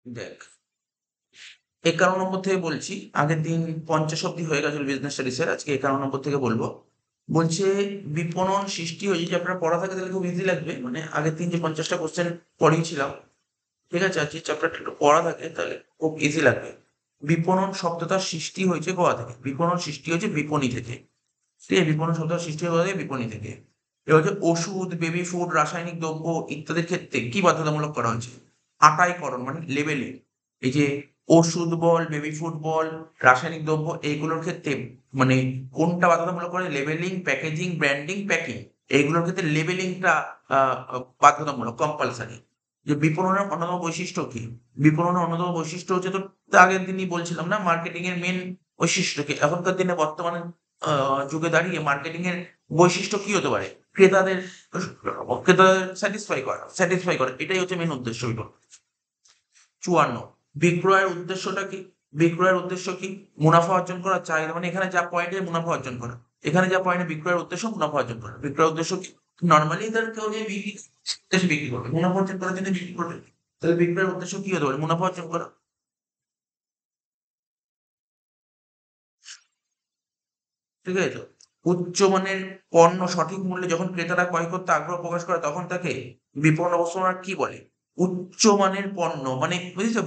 দেখ, 51 নম্বর থেকে বলছি। আগের দিন 50 অব্দি হয়ে গেছিল বিজনেস স্টাডিজের, আজকে 51 নম্বর থেকে বলবো। বলছে বিপণন সৃষ্টি হয়েছে, যে আপনার পড়া থাকে তাহলে খুব ইজি লাগবে, মানে আগের দিন যে 50টা কোশ্চেন পড়িয়েছিলাম, ঠিক আছে, আর যে চ্যাপ্টারটা একটু পড়া থাকে তাহলে খুব ইজি লাগবে। বিপণন শব্দটার সৃষ্টি হয়েছে কোথা থেকে? বিপণন সৃষ্টি হয়েছে বিপণী থেকে। ঠিক আছে, বিপণন শব্দটার সৃষ্টি হয়েছে বিপণী থেকে। এবার হচ্ছে ওষুধ, বেবি ফুড, রাসায়নিক দ্রব্য ইত্যাদির ক্ষেত্রে কি বাধ্যতামূলক করা হয়েছে? আটাইকরণ মানে লেবেলিং। এই যে ওষুধ বল, বেবি ফুড বল, রাসায়নিক দ্রব্য, এইগুলোর ক্ষেত্রে মানে কোনটা বাধ্যতামূলক করে? Labelling, packaging, branding, packing. এইগুলোর ক্ষেত্রে লেবেলিংটা বাধ্যতামূলক, কম্পালসারি। যে বিপণনের অন্যতম বৈশিষ্ট্য কি? বিপণনের অন্যতম বৈশিষ্ট্য হচ্ছে, তো আগের দিনই বলছিলাম না, মার্কেটিং এর মেন বৈশিষ্ট্য কি? এখনকার দিনে বর্তমানে যুগে দাঁড়িয়ে মার্কেটিং এর বৈশিষ্ট্য কি হতে পারে? ক্রেতাদের ক্রেতাদের স্যাটিসফাই করা, এটাই হচ্ছে মেন উদ্দেশ্য। 54, বিক্রয়ের উদ্দেশ্যটা কি? বিক্রয়ের উদ্দেশ্য কি? মুনাফা অর্জন করা, চাহিদা, মানে এখানে যা পয়েন্টে মুনাফা অর্জন করা, এখানে যা পয়েন্টে বিক্রয়ের উদ্দেশ্য মুনাফা অর্জন করা। বিক্রয়ের উদ্দেশ্য কি? নর্মালি ধর কেউ যে বিক্রি করবে, মুনাফা অর্জন করার জন্য বিক্রি করবে, তাহলে বিক্রয়ের উদ্দেশ্য কি হতে পারে? মুনাফা অর্জন করা। ঠিক আছে তো? উচ্চমানের পণ্য সঠিক মূল্যে যখন ক্রেতারা ক্রয় করতে আগ্রহ প্রকাশ করে, তখন তাকে বিপণন অবস্থাপনা কি বলে? উচ্চমানের পণ্য মানে বুঝেছো,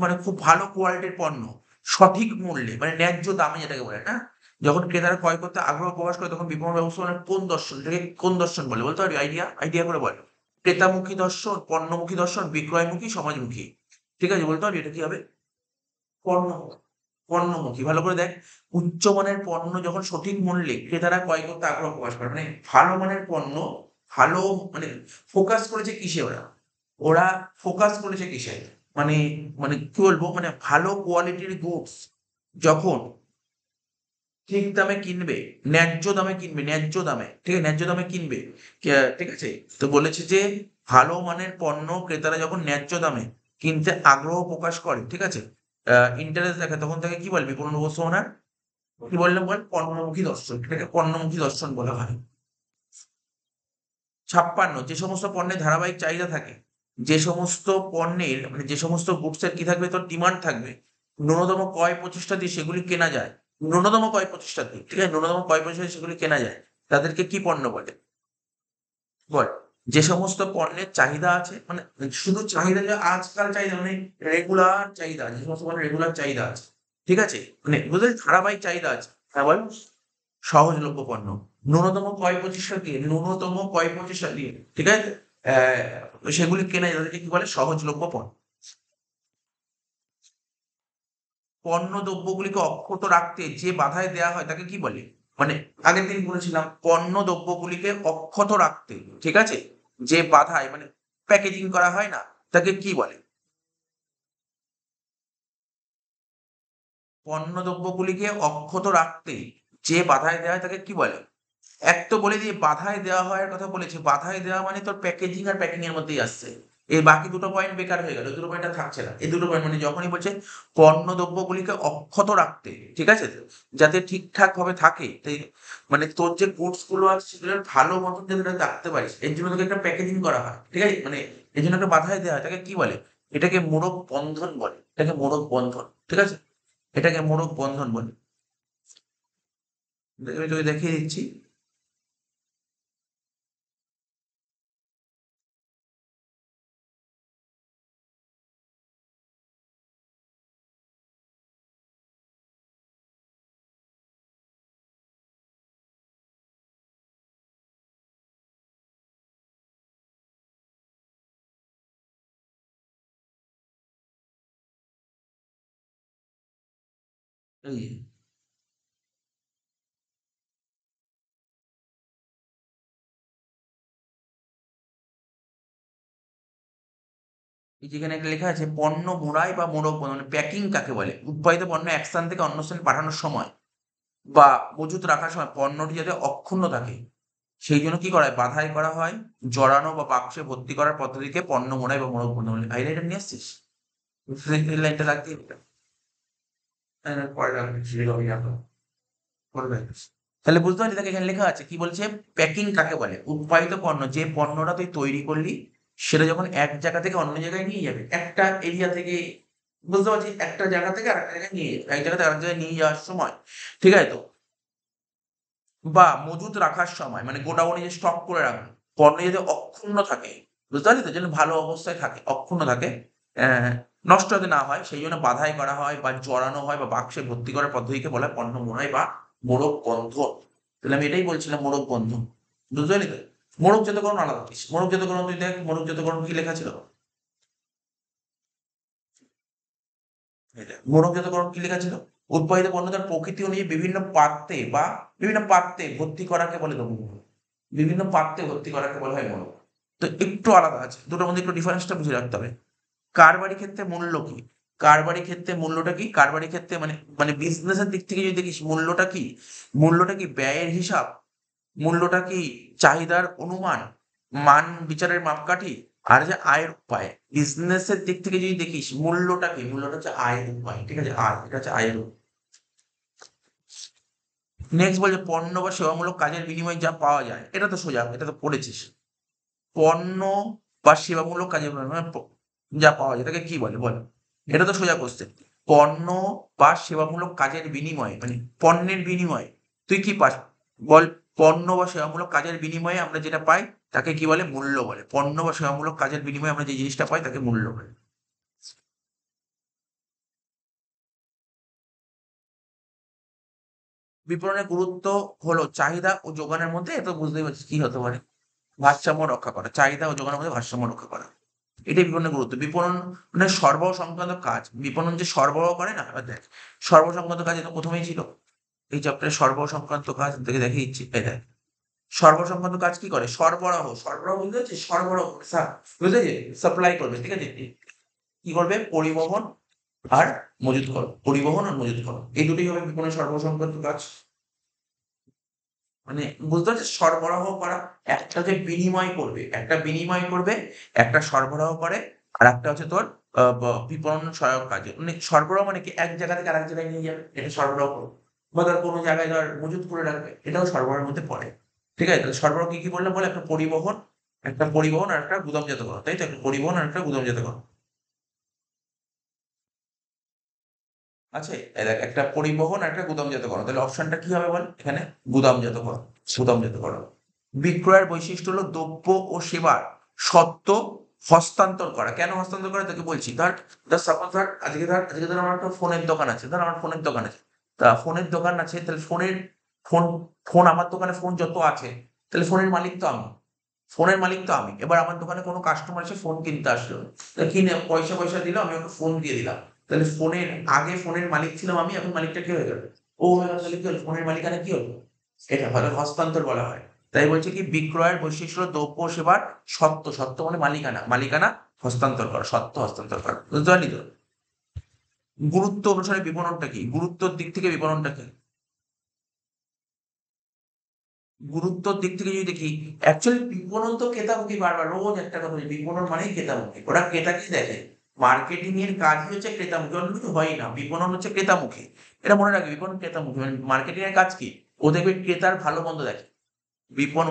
মানে খুব ভালো কোয়ালিটির পণ্য সঠিক মূল্যে, মানে ন্যায্য দামে যেটাকে বলে না, যখন ক্রেতারা ক্রয় করতে আগ্রহ প্রকাশ করে, তখন বিপণন ব্যবস্থাপনার কোন দর্শন, এটাকে কোন দর্শন বলে বলতে পারবি? আইডিয়া আইডিয়া করে বল। ক্রেতামুখী দর্শন, পণ্যমুখী দর্শন, বিক্রয়মুখী, সমাজমুখী। ঠিক আছে, বলতে পারবি এটা কি হবে? পণ্য পণ্যমুখী। ভালো করে দেখ, উচ্চমানের পণ্য যখন সঠিক মূল্যে ক্রেতারা ক্রয় করতে আগ্রহ প্রকাশ করে, মানে ভালো মানের পণ্য, ভালো মানে ফোকাস করেছে কিসে ওরা? ওরা ফোকাস করেছে কিসে? মানে মানে কি বলবো, মানে ভালো কোয়ালিটির গুডস যখন ঠিক দামে কিনবে, ন্যায্য দামে কিনবে, ন্যায্য দামে, ঠিক আছে, ন্যায্য দামে কিনবে। ঠিক আছে, তো বলেছে যে ভালো মানের পণ্য ক্রেতারা যখন ন্যায্য দামে কিনতে আগ্রহ প্রকাশ করে, ঠিক আছে, ইন্টারেস্ট দেখে, তখন তাকে কি বলবি? বিপণন ব্যবস্থাপনা কি বললাম বল? পণ্যমুখী দর্শন, এটাকে পণ্যমুখী দর্শন বলা হয়। 56, যে সমস্ত পণ্যের ধারাবাহিক চাহিদা থাকে, যে সমস্ত পণ্যের মানে যে সমস্ত গুডস এর কি থাকবে, তোর ডিমান্ড থাকবে, ন্যূনতম ক্রয় প্রচেষ্টা দিয়ে সেগুলি কেনা যায়। ন্যূনতম ক্রয় প্রচেষ্টা দিয়ে, ঠিক আছে, ন্যূনতম ক্রয় প্রচেষ্টা দিয়ে সেগুলি কেনা যায়, তাদেরকে কি পণ্য বলে? বল। যে সমস্ত পণ্যের চাহিদা আছে, মানে শুধু চাহিদা, যে আজকাল চাহিদা মানে রেগুলার চাহিদা, যে সমস্ত পণ্যের রেগুলার চাহিদা আছে, ঠিক আছে, মানে বুঝলি ধারাবাহিক চাহিদা আছে, হ্যাঁ বল। সহজলভ্য পণ্য, ন্যূনতম ক্রয় প্রচেষ্টা দিয়ে, ন্যূনতম ক্রয় প্রচেষ্টা দিয়ে, ঠিক আছে, সেগুলি কেনা যায়, তাদেরকে কি বলে? সহজলভ্য পণ্য। পণ্য দ্রব্যগুলিকে অক্ষত রাখতে যে বাধাই দেওয়া হয় তাকে কি বলে? মানে আগের দিন বলেছিলাম, পণ্য দ্রব্যগুলিকে অক্ষত রাখতে, ঠিক আছে, যে বাধাই মানে প্যাকেজিং করা হয় না, তাকে কি বলে? পণ্য দ্রব্যগুলিকে অক্ষত রাখতে যে বাধাই দেওয়া হয় তাকে কি বলে? এক তো বলে দিয়ে বাধাই দেওয়া হয় কথা বলেছে, বাধাই দেওয়া মানে তোর প্যাকেজিং আর প্যাকিং এর মধ্যেই আসছে। এই বাকি দুটো পয়েন্ট বেকার হয়ে গেল, দুটো পয়েন্ট আর থাকছে না। এই দুটো পয়েন্ট মানে যখনই বলছে পণ্য দ্রব্যগুলিকে অক্ষত রাখতে, ঠিক আছে, যাতে ঠিকঠাক ভাবে থাকে, তাই মানে তোর যে গুডস গুলো আছে সেগুলো ভালো মতন যাতে তোরা রাখতে পারিস, এর জন্য তোকে একটা প্যাকেজিং করা হয়, ঠিক আছে, মানে এর জন্য একটা বাধাই দেওয়া হয়, তাকে কি বলে? এটাকে মোড়ক বন্ধন বলে, এটাকে মোড়ক বন্ধন, ঠিক আছে, এটাকে মোড়ক বন্ধন বলে। আমি তোকে দেখিয়ে দিচ্ছি। এই যে, এই যেখানে একটা লেখা আছে পণ্য মোড়াই বা মোড়ক, মানে প্যাকিং কাকে বলে? উৎপাদিত পণ্য এক স্থান থেকে অন্য স্থানে পাঠানোর সময় বা মজুত রাখার সময় পণ্যটি যাতে অক্ষুণ্ণ থাকে, সেই জন্য কি করা হয়? বাধাই করা হয়। জড়ানো বা বাক্সে ভর্তি করার পদ্ধতিকে পণ্য মোড়াই বা মোড়ক বলে। হাইলাইটার নিয়ে আসছিস? লাইনটা রাখতে পরে রাখছি, করবে। তাহলে বুঝতে পারলি, দেখো এখানে লেখা আছে কি বলছে, প্যাকিং কাকে বলে? উৎপাদিত পণ্য, যে পণ্যটা তুই তৈরি করলি সেটা যখন এক জায়গা থেকে অন্য জায়গায় নিয়ে যাবে, একটা এরিয়া থেকে, বুঝতে পারছি, একটা জায়গা থেকে আরেকটা জায়গায় নিয়ে যাবে, এক জায়গা থেকে আরেক জায়গায় নিয়ে যাওয়ার সময়, ঠিক আছে তো, বা মজুত রাখার সময়, মানে গোডাউনে যে স্টক করে রাখবে, পণ্য যাতে অক্ষুণ্ণ থাকে, বুঝতে পারলি তো, যেন ভালো অবস্থায় থাকে, অক্ষুণ্ণ থাকে, নষ্ট যাতে না হয়, সেই জন্য বাধাই করা হয় বা জড়ানো হয় বা বাক্সে ভর্তি করার পদ্ধতিকে বলা হয় পণ্য মোড়াই বা মোড়ক বন্ধন। তাহলে আমি এটাই বলছিলাম, মোড়ক বন্ধন, বুঝতে পারলি তো। মোড়কজাতকরণ আলাদা জিনিস। মোড়কজাতকরণ তুই দেখ, মোড়কজাতকরণ কি লেখা ছিল? এই দেখ, মোড়কজাতকরণ কি লেখা ছিল? উৎপাদিত পণ্য তার প্রকৃতি অনুযায়ী বিভিন্ন পাত্রে ভর্তি করাকে বলে তো মোড়ক। বিভিন্ন পাত্রে ভর্তি করাকে বলা হয় মোড়ক। তো একটু আলাদা আছে, দুটোর মধ্যে একটু ডিফারেন্সটা বুঝে রাখতে হবে। কারবারি ক্ষেত্রে মূল্য কি? কারবারি ক্ষেত্রে মূল্যটা কি? কারবারি ক্ষেত্রে মানে মানে বিজনেসের দিক থেকে যদি দেখিস, মূল্যটা কি? মূল্যটা কি ব্যয়ের হিসাব? মূল্যটা কি চাহিদার অনুমান, মান বিচারের মাপকাঠি, আর যে আয়ের উপায়। বিজনেসের দিক থেকে যদি দেখিস, মূল্যটা কি? মূল্যটা হচ্ছে আয়ের উপায়, ঠিক আছে, আয়, এটা হচ্ছে আয়ের উপায়। নেক্সট বলছে পণ্য বা সেবামূলক কাজের বিনিময়ে যা পাওয়া যায়, এটা তো সোজা, এটা তো পড়েছিস। পণ্য বা সেবামূলক কাজের বিনিময়ে যা পাওয়া যায় তাকে কি বলে, বল? এটা তো সোজা কোশ্চেন। পণ্য বা সেবামূলক কাজের বিনিময়ে, মানে পণ্যের বিনিময়ে তুই কি পাস, বল? পণ্য বা সেবামূলক কাজের বিনিময়ে আমরা যেটা পাই তাকে কি বলে? মূল্য বলে। পণ্য বা সেবামূলক কাজের বিনিময়ে আমরা যে জিনিসটা পাই তাকে মূল্য বলে। বিপণনের গুরুত্ব হলো চাহিদা ও যোগানের মধ্যে, এ তো বুঝতেই পারছিস কি হতে পারে, ভারসাম্য রক্ষা করা, চাহিদা ও যোগানের মধ্যে ভারসাম্য রক্ষা করা। এটাই বিপণনের গুরুত্ব। বিপণন মানে সরবরাহ সংক্রান্ত কাজ। বিপণন যে সরবরাহ করে না, এবার দেখ, সরবরাহ সংক্রান্ত কাজ এটা প্রথমেই ছিল এই চ্যাপ্টারে। সরবরাহ সংক্রান্ত কাজ থেকে দেখিয়ে দিচ্ছি, এই দেখ, সরবরাহ সংক্রান্ত কাজ কি করে? সরবরাহ, সরবরাহ বুঝতে পারছিস? সরবরাহ, বুঝতে পেরেছিস? সাপ্লাই করবে, ঠিক আছে, কি করবে? পরিবহন আর মজুত করো, পরিবহন আর মজুত করো, এই দুটোই হবে বিপণন সরবরাহ সংক্রান্ত কাজ। মানে বুঝতে পারছিস, সরবরাহ করা, একটা যে বিনিময় করবে, একটা বিনিময় করবে, একটা সরবরাহ করে, আর একটা হচ্ছে তোর বিপণন সহায়ক কাজ। মানে সরবরাহ মানে কি? এক জায়গা থেকে আরেক জায়গায় নিয়ে যাবে, এটা সরবরাহ করো। বা ধর কোনো জায়গায় ধর মজুত করে রাখবে, এটাও সরবরাহের মধ্যে পড়ে। ঠিক আছে, তাহলে সরবরাহ কি কি বললাম বলে? একটা পরিবহন আর একটা গুদামজাতকরণ, তাই তো? একটা পরিবহন আর একটা গুদামজাতকরণ আছে। এই দেখ, একটা পরিবহন আর একটা গুদামজাতকরণ, তাহলে অপশনটা কি হবে বল এখানে? গুদামজাতকরণ, গুদামজাতকরণ। বিক্রয়ের বৈশিষ্ট্য হলো দ্রব্য ও সেবার সত্ত্ব হস্তান্তর করা। কেন হস্তান্তর করা তোকে বলছি। ধর, সাপোজ ধর, আজকে ধর আমার একটা ফোনের দোকান আছে, ধর আমার ফোনের দোকান আছে। তা ফোনের দোকান আছে, তাহলে ফোন ফোন আমার দোকানে ফোন যত আছে, তাহলে ফোনের মালিক তো আমি। ফোনের মালিক তো আমি। এবার আমার দোকানে কোনো কাস্টমার এসে ফোন কিনতে আসলো, তা কিনে পয়সা পয়সা দিল, আমি ওকে ফোন দিয়ে দিলাম। তাহলে আগে ফোনের মালিক ছিলাম আমি, এখন মালিকটা কি হয়ে গেল? ও হয়ে গেল। তাহলে কি হলো? ফোনের মালিকানা কি হলো? এটা হলো হস্তান্তর বলা হয়। তাই বলছে কি, বিক্রয়ের বৈশিষ্ট্য হলো দ্রব্য ও সেবার সত্ত্ব, সত্ত্ব মানে মালিকানা, মালিকানা হস্তান্তর করা, সত্ত্ব হস্তান্তর করা, বুঝতে পারলি তো। গুরুত্ব অনুসারে বিপণনটা কি? গুরুত্বর দিক থেকে বিপণনটা কি? গুরুত্বর দিক থেকে যদি দেখি, অ্যাকচুয়ালি বিপণন তো ক্রেতামুখী। বারবার রোজ একটা কথা বলি, বিপণন মানেই ক্রেতামুখী, ওরা ক্রেতাকেই দেখে। মার্কেটিং এর কাজই হচ্ছে ক্রেতামুখী, অন্য কিছু হয় না। বিপণন হচ্ছে ক্রেতামুখী, এটা মনে রাখবে। বিপণন ক্রেতামুখী, মানে মার্কেটিং এর কাজ কি? ও দেখবে ক্রেতার ভালো মন্দ দেখে।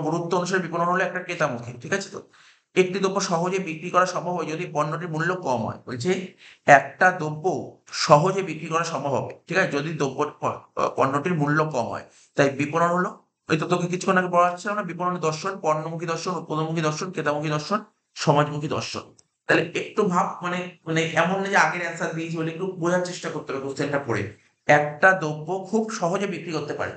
গুরুত্ব অনুসারে বিপণন হলো একটা ক্রেতামুখী, ঠিক আছে তো। একটি দ্রব্য সহজে বিক্রি করা সম্ভব হয় যদি পণ্যটির মূল্য কম হয়। বলছে একটা দ্রব্য সহজে বিক্রি করা সম্ভব হবে, ঠিক আছে, যদি পণ্যটির মূল্য কম হয়। তাই বিপণন হলো, ওই তো তোকে কিছুক্ষণ আগে বলা হচ্ছে না, বিপণনের দর্শন, পণ্যমুখী দর্শন, উৎপাদনমুখী দর্শন, ক্রেতামুখী দর্শন, সমাজমুখী দর্শন। তাহলে একটু ভাব, মানে মানে এমন না যে আগের অ্যান্সার দিয়েছি বলে, একটু বোঝার চেষ্টা করতে হবে কোশ্চেনটা পড়ে। একটা দ্রব্য খুব সহজে বিক্রি করতে পারে।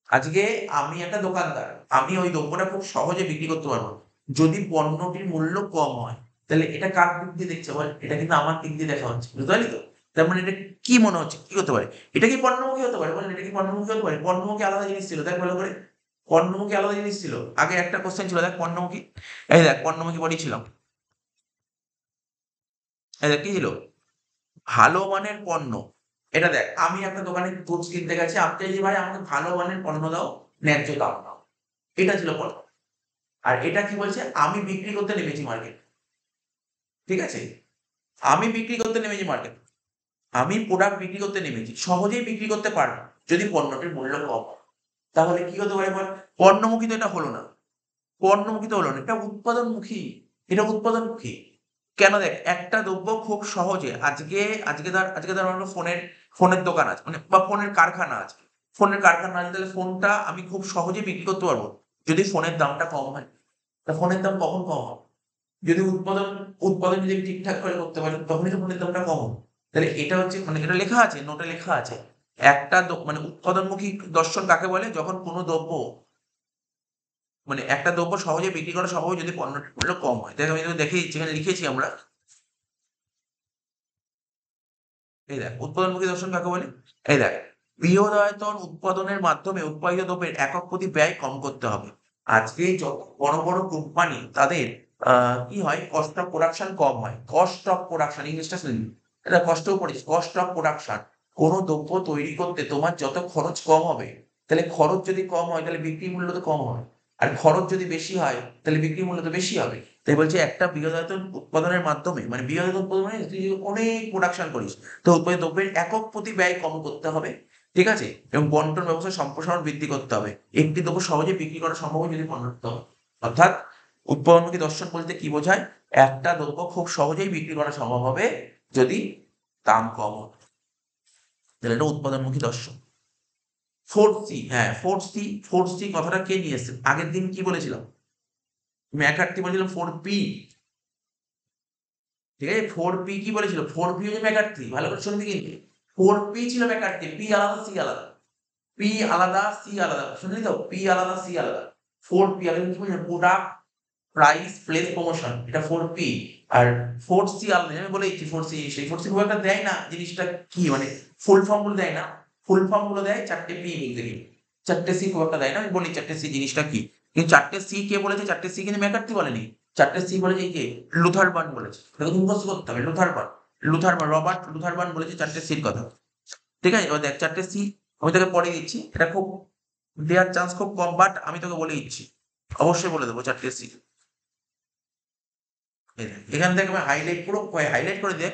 আজকে আমি একটা দোকানদার, আমি ওই দ্রব্যটা খুব সহজে বিক্রি করতে পারবো যদি পণ্যটির মূল্য কম হয়। তাহলে এটা কার দিক দিয়ে দেখছে বল? এটা কিন্তু আমার দিক দিয়ে দেখা হচ্ছে, বুঝতে পারলি তো। তার মানে এটা কি মনে হচ্ছে, কি হতে পারে? এটা কি পণ্যমুখী হতে পারে? বলেন, এটা কি পণ্যমুখী হতে পারে? পণ্যমুখী আলাদা জিনিস ছিল, দেখ ভালো করে। পণ্যমুখী আলাদা জিনিস ছিল, আগে একটা কোশ্চেন ছিল, দেখ পণ্যমুখী। এই দেখ, পণ্যমুখী পড়েছিলাম। এই দেখ কি ছিল? ভালো মানের পণ্য। এটা দেখ, আমি একটা দোকানে দুধ কিনতে গেছি, আমি চাইছি ভাই আমাকে ভালো মানের পণ্য দাও, ন্যায্য দাম দাও। এটা ছিল পণ্য। আর এটা কি বলছে? আমি বিক্রি করতে নেমেছি মার্কেট, ঠিক আছে, আমি বিক্রি করতে নেমেছি মার্কেট, আমি প্রোডাক্ট বিক্রি করতে নেমেছি, সহজেই বিক্রি করতে পারবো যদি পণ্যটির মূল্য কম হয়। তাহলে কি হতে পারে বল? পণ্যমুখী তো এটা হলো না, পণ্যমুখী তো হলো না, এটা উৎপাদনমুখী। এটা উৎপাদনমুখী। কেন দেখ, একটা দ্রব্য খুব সহজে আজকে ধর আমার ফোনের দোকান আছে, মানে বা ফোনের কারখানা আছে। ফোনের কারখানা আছে, তাহলে ফোনটা আমি খুব সহজে বিক্রি করতে পারবো যদি ফোনের দামটা কম হয়। তা ফোনের দাম কখন কম হবে? যদি উৎপাদন যদি আমি ঠিকঠাক করে করতে পারি, তখনই তো ফোনের দামটা কম হবে। তাহলে এটা হচ্ছে, মানে এটা লেখা আছে, নোটে লেখা আছে। মানে উৎপাদনমুখী দর্শন কাকে বলে? যখন কোনো দ্রব্য, মানে একটা দ্রব্য সহজে বিক্রি করা সম্ভব যদি পণ্যটির মূল্য কম হয়। দেখ আমি তোকে দেখে দিচ্ছি, এখানে লিখেছি আমরা। এই দেখ, উৎপাদনমুখী দর্শন কাকে বলে। এই দেখ, বৃহদায়তন উৎপাদনের মাধ্যমে উৎপাদিত দ্রব্যের একক প্রতি ব্যয় কম করতে হবে। আজকে যত বড় বড় কোম্পানি, তাদের কি হয়, কস্ট অফ প্রোডাকশন কম হয়। কস্ট অফ প্রোডাকশন, ইংলিশটা শুনবি, এটা কষ্টও পড়িস, কস্ট অফ প্রোডাকশন। কোনো দ্রব্য তৈরি করতে তোমার যত খরচ কম হবে, তাহলে খরচ যদি কম হয় তাহলে বিক্রি মূল্য তো কম হবে। আর খরচ যদি বেশি হয় তাহলে বিক্রি মূল্য তো বেশি হবে। তাই বলছে একটা বৃহদায়তন উৎপাদনের মাধ্যমে, মানে বৃহদায়তন উৎপাদন মানে তুই অনেক প্রোডাকশন করিস, তো উৎপাদিত দ্রব্যের একক প্রতি ব্যয় কম করতে হবে। ঠিক আছে? এবং বন্টন ব্যবস্থার সম্প্রসারণ বৃদ্ধি করতে হবে। একটি দ্রব্য সহজে বিক্রি করা সম্ভব হয় যদি পণ্য হয়। অর্থাৎ উৎপাদনমুখী দর্শন বলতে কি বোঝায়? একটা দ্রব্য খুব সহজেই বিক্রি করা সম্ভব হবে যদি দাম কম হয়। তাহলে এটা উৎপাদনমুখী দর্শন। ফোর্থ সি, হ্যাঁ ফোর্থ সি কথাটা কে নিয়ে এসেছে? আগের দিন কি বলেছিলাম? ম্যাকার্থি বলেছিলাম 4P। ঠিক আছে, 4P কি বলেছিল? 4P হচ্ছে ম্যাকার্থি, ভালো করে শুনবি কিন্তু। 4P ছিল ম্যাকার্থি, পি আলাদা সি আলাদা। পি আলাদা সি আলাদা, শুনলি তো? পি আলাদা সি আলাদা। 4P আলাদা কি বলছে? প্রোডাক্ট, প্রাইস, প্লেস, প্রমোশন, এটা 4P। আর 4C আলাদা, আমি বলে দিচ্ছি 4C। সেই 4C খুব একটা দেয় না জিনিসটা কি, মানে ফুল ফর্ম গুলো দেয় না। ফুল ফর্ম গুলো দেয় 4টে P বলতে গেলে। 4টে C খুব একটা দেয় না, আমি বলি 4টে C জিনিসটা কি। কিন্তু 4টে C কে বলেছে? 4টে C কিন্তু ম্যাকার্থি বলেনি। 4টে C বলেছে কে? লুথারবার্ন বলেছে। এটা তো মুখস্থ করতে হবে। রবার্ট লুথারবার্ন বলেছে 4টে Cর কথা। ঠিক আছে, এবার দেখ 4টে C আমি তোকে পড়ে দিচ্ছি। এটা খুব দেওয়ার চান্স খুব কম, বাট আমি তোকে বলে দিচ্ছি, অবশ্যই বলে দেবো 4টে C। এখান থেকে আমি হাইলাইট, পুরো হাইলাইট করে দেখ,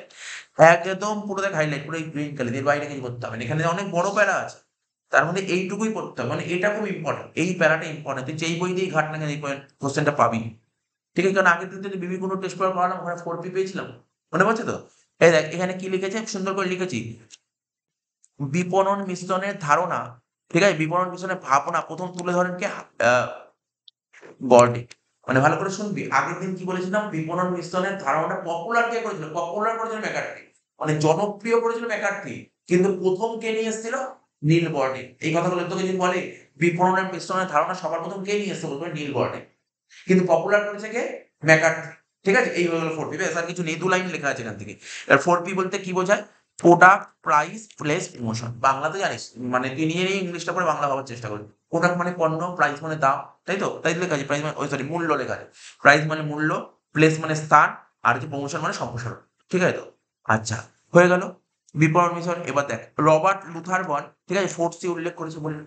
একদম পুরো দেখ হাইলাইট, পুরো এই গ্রিন কালার, এর বাইরে কিছু করতে হবে না। এখানে অনেক বড় প্যারা আছে, তার মধ্যে এইটুকুই পড়তে হবে, মানে এটা খুব ইম্পর্টেন্ট, এই প্যারাটা ইম্পর্টেন্ট। তুই যেই বই দিয়েই ঘাট না কেন এই কোশ্চেনটা পাবি। ঠিক আছে, কারণ আগের দিন যদি বিবি কোনো টেস্ট পেপার পড়ালাম, ওখানে 4P পেয়েছিলাম, মনে পড়ছে তো? এই দেখ এখানে কি লিখেছে, সুন্দর করে লিখেছি, বিপণন মিশ্রণের ধারণা। ঠিক আছে, বিপণন মিশ্রণের ভাবনা প্রথম তুলে ধরেন কে? গর্ডে। মানে ভালো করে শুনবি, আগের দিন কি বলেছিলাম? বিপণন মিশ্রণের ধারণাটা পপুলার কে করেছিল? পপুলার করেছিল ম্যাকার্থি, মানে জনপ্রিয় করেছিল ম্যাকার্থি। কিন্তু প্রথম কে নিয়ে এসেছিল? নীল বর্ডে। এই কথাগুলো তোকে যদি বলে বিপণনের মিশ্রণের ধারণা সবার প্রথম কে নিয়ে এসেছে, বলবে নীল বর্ডে। কিন্তু পপুলার করেছে কে? ম্যাকার্থি। ঠিক আছে, এই হয়ে গেল 4P। ব্যাস, আর কিছু নেই, 2 লাইন লেখা আছে এখান থেকে। এবার 4P বলতে কি বোঝায়? Product, price, place, promotion. বাংলাতে জানিস, মানে তুই নিয়ে নিয়ে ইংলিশটা পড়ে বাংলা ভাবার চেষ্টা করবি। প্রোডাক্ট মানে পণ্য, প্রাইস মানে দাম, তাই তো? তাই তো লেখা আছে, প্রাইস মানে, ওই সরি, মূল্য লেখা আছে। প্রাইস মানে মূল্য, প্লেস মানে স্থান, আর হচ্ছে প্রমোশন মানে সম্প্রসারণ। ঠিক আছে তো? আচ্ছা, হয়ে গেল বিপণন মিশন। এবার দেখ, রবার্ট লুথারবর্ন, ঠিক আছে, 4C উল্লেখ করেছে বলে।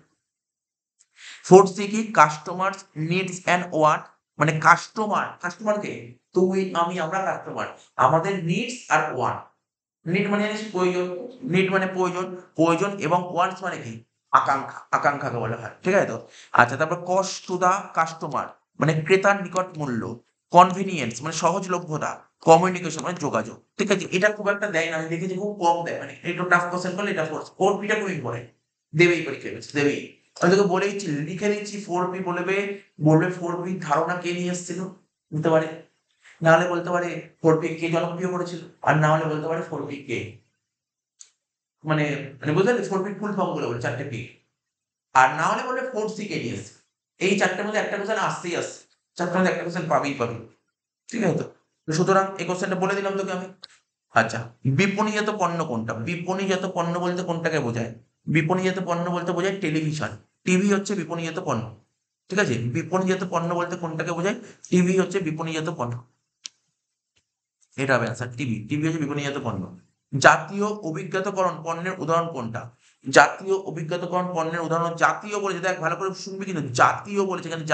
4C কি? Customer needs and want. মানে কাস্টমার কে? তুই, আমি, আমরা কাস্টমার। আমাদের নিডস আর ওয়ান্ট। নিড মানে জানিস প্রয়োজন, নিড মানে প্রয়োজন, প্রয়োজন এবং ওয়ান্টস মানে কি? আকাঙ্ক্ষাকে বলা হয়। ঠিক আছে তো? আচ্ছা, তারপর কস্ট টু দা কাস্টমার, মানে ক্রেতার নিকট মূল্য। কনভিনিয়েন্স মানে সহজলভ্যতা। কমিউনিকেশন মানে যোগাযোগ। ঠিক আছে, এটা খুব একটা দেয় না, আমি দেখেছি খুব কম দেয়, মানে একটু টাফ কোশ্চেন করলে এটা ফোর্স 4Pটা খুব ইম্পর্টেন্ট। দেবেই পরীক্ষায় বলছে, দেবেই। আমি তোকে বলে দিচ্ছি, লিখে দিচ্ছি 4P বলবে। বলবে 4P ধারণা কে নিয়ে এসেছিল, বুঝতে পারে। না হলে বলতে পারে 4P কে জনপ্রিয় করেছিল, আর না হলে বলতে পারে 4P কে, মানে মানে বুঝতে পারলি 4P ফুল ফর্ম গুলো বলে 4টে P। আর না হলে বলবে 4C কে নিয়ে এসেছে। এই 4টের মধ্যে একটা কোশ্চেন আসতেই আসছে, 4টের মধ্যে একটা কোশ্চেন পাবি। ঠিক আছে তো? তো সুতরাং এই কোশ্চেনটা বলে দিলাম তোকে আমি। আচ্ছা, বিপণিজাত পণ্য কোনটা? বিপণিজাত পণ্য বলতে কোনটাকে বোঝায়? বিপণিজাত পণ্য বলতে বোঝায় টেলিভিশন। টিভি হচ্ছে বিপণিজাত পণ্য। ঠিক আছে, বিপণিজাত পণ্য বলতে কোনটাকে বোঝায়? টিভি হচ্ছে বিপণিজাত পণ্য। এটা হবে অ্যান্সার, টিভি হচ্ছে বিপণিজাত পণ্য। জাতীয় অভিজ্ঞতাকরণ পণ্যের উদাহরণ কোনটা? জাতীয় অভিজ্ঞতাকরণ পণ্যের উদাহরণ, জাতীয় বলেছে, দেখ ভালো করে শুনবি কিন্তু, জাতীয় বলেছে, এখানে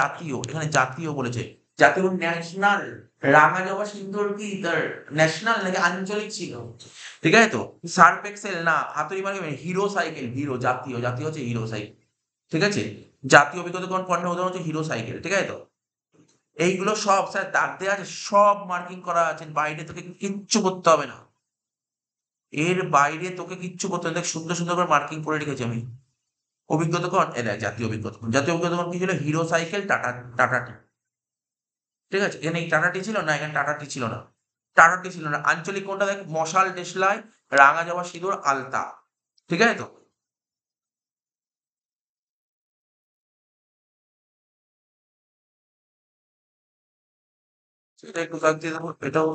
জাতীয় বলেছে। জাতীয় ন্যাশনাল। রাঙা জবা সিন্দুর কি তার ন্যাশনাল নাকি আঞ্চলিক ছিল? ঠিক আছে তো? সার্ফ এক্সেল না হাতুড়ি মানে হিরো সাইকেল, জাতীয় হচ্ছে হিরো সাইকেল। ঠিক আছে, জাতীয় অভিজ্ঞতাকরণ পণ্যের উদাহরণ হচ্ছে হিরো সাইকেল। ঠিক আছে তো? এইগুলো সব স্যার দাগ দেওয়া আছে, সব মার্কিং করা আছে, বাইরে তোকে কিচ্ছু করতে হবে না, এর বাইরে তোকে কিচ্ছু করতে হবে না। দেখ সুন্দর সুন্দর করে মার্কিং করে রেখেছি আমি। অভিজ্ঞতা কোন, এ দেখ জাতীয় অভিজ্ঞতা কোন, জাতীয় অভিজ্ঞতা কোন কি ছিল, হিরো সাইকেল, টাটা, টাটা টি। ঠিক আছে, এখানে টাটা টি ছিল না, এখানে টাটা টি ছিল না, টাটা টি ছিল না। আঞ্চলিক কোনটা দেখ, মশাল, দেশলাই, রাঙা জবা, সিঁদুর, আলতা। ঠিক আছে তো, সেটা একটু দাগ দিয়ে দেবো, এটাও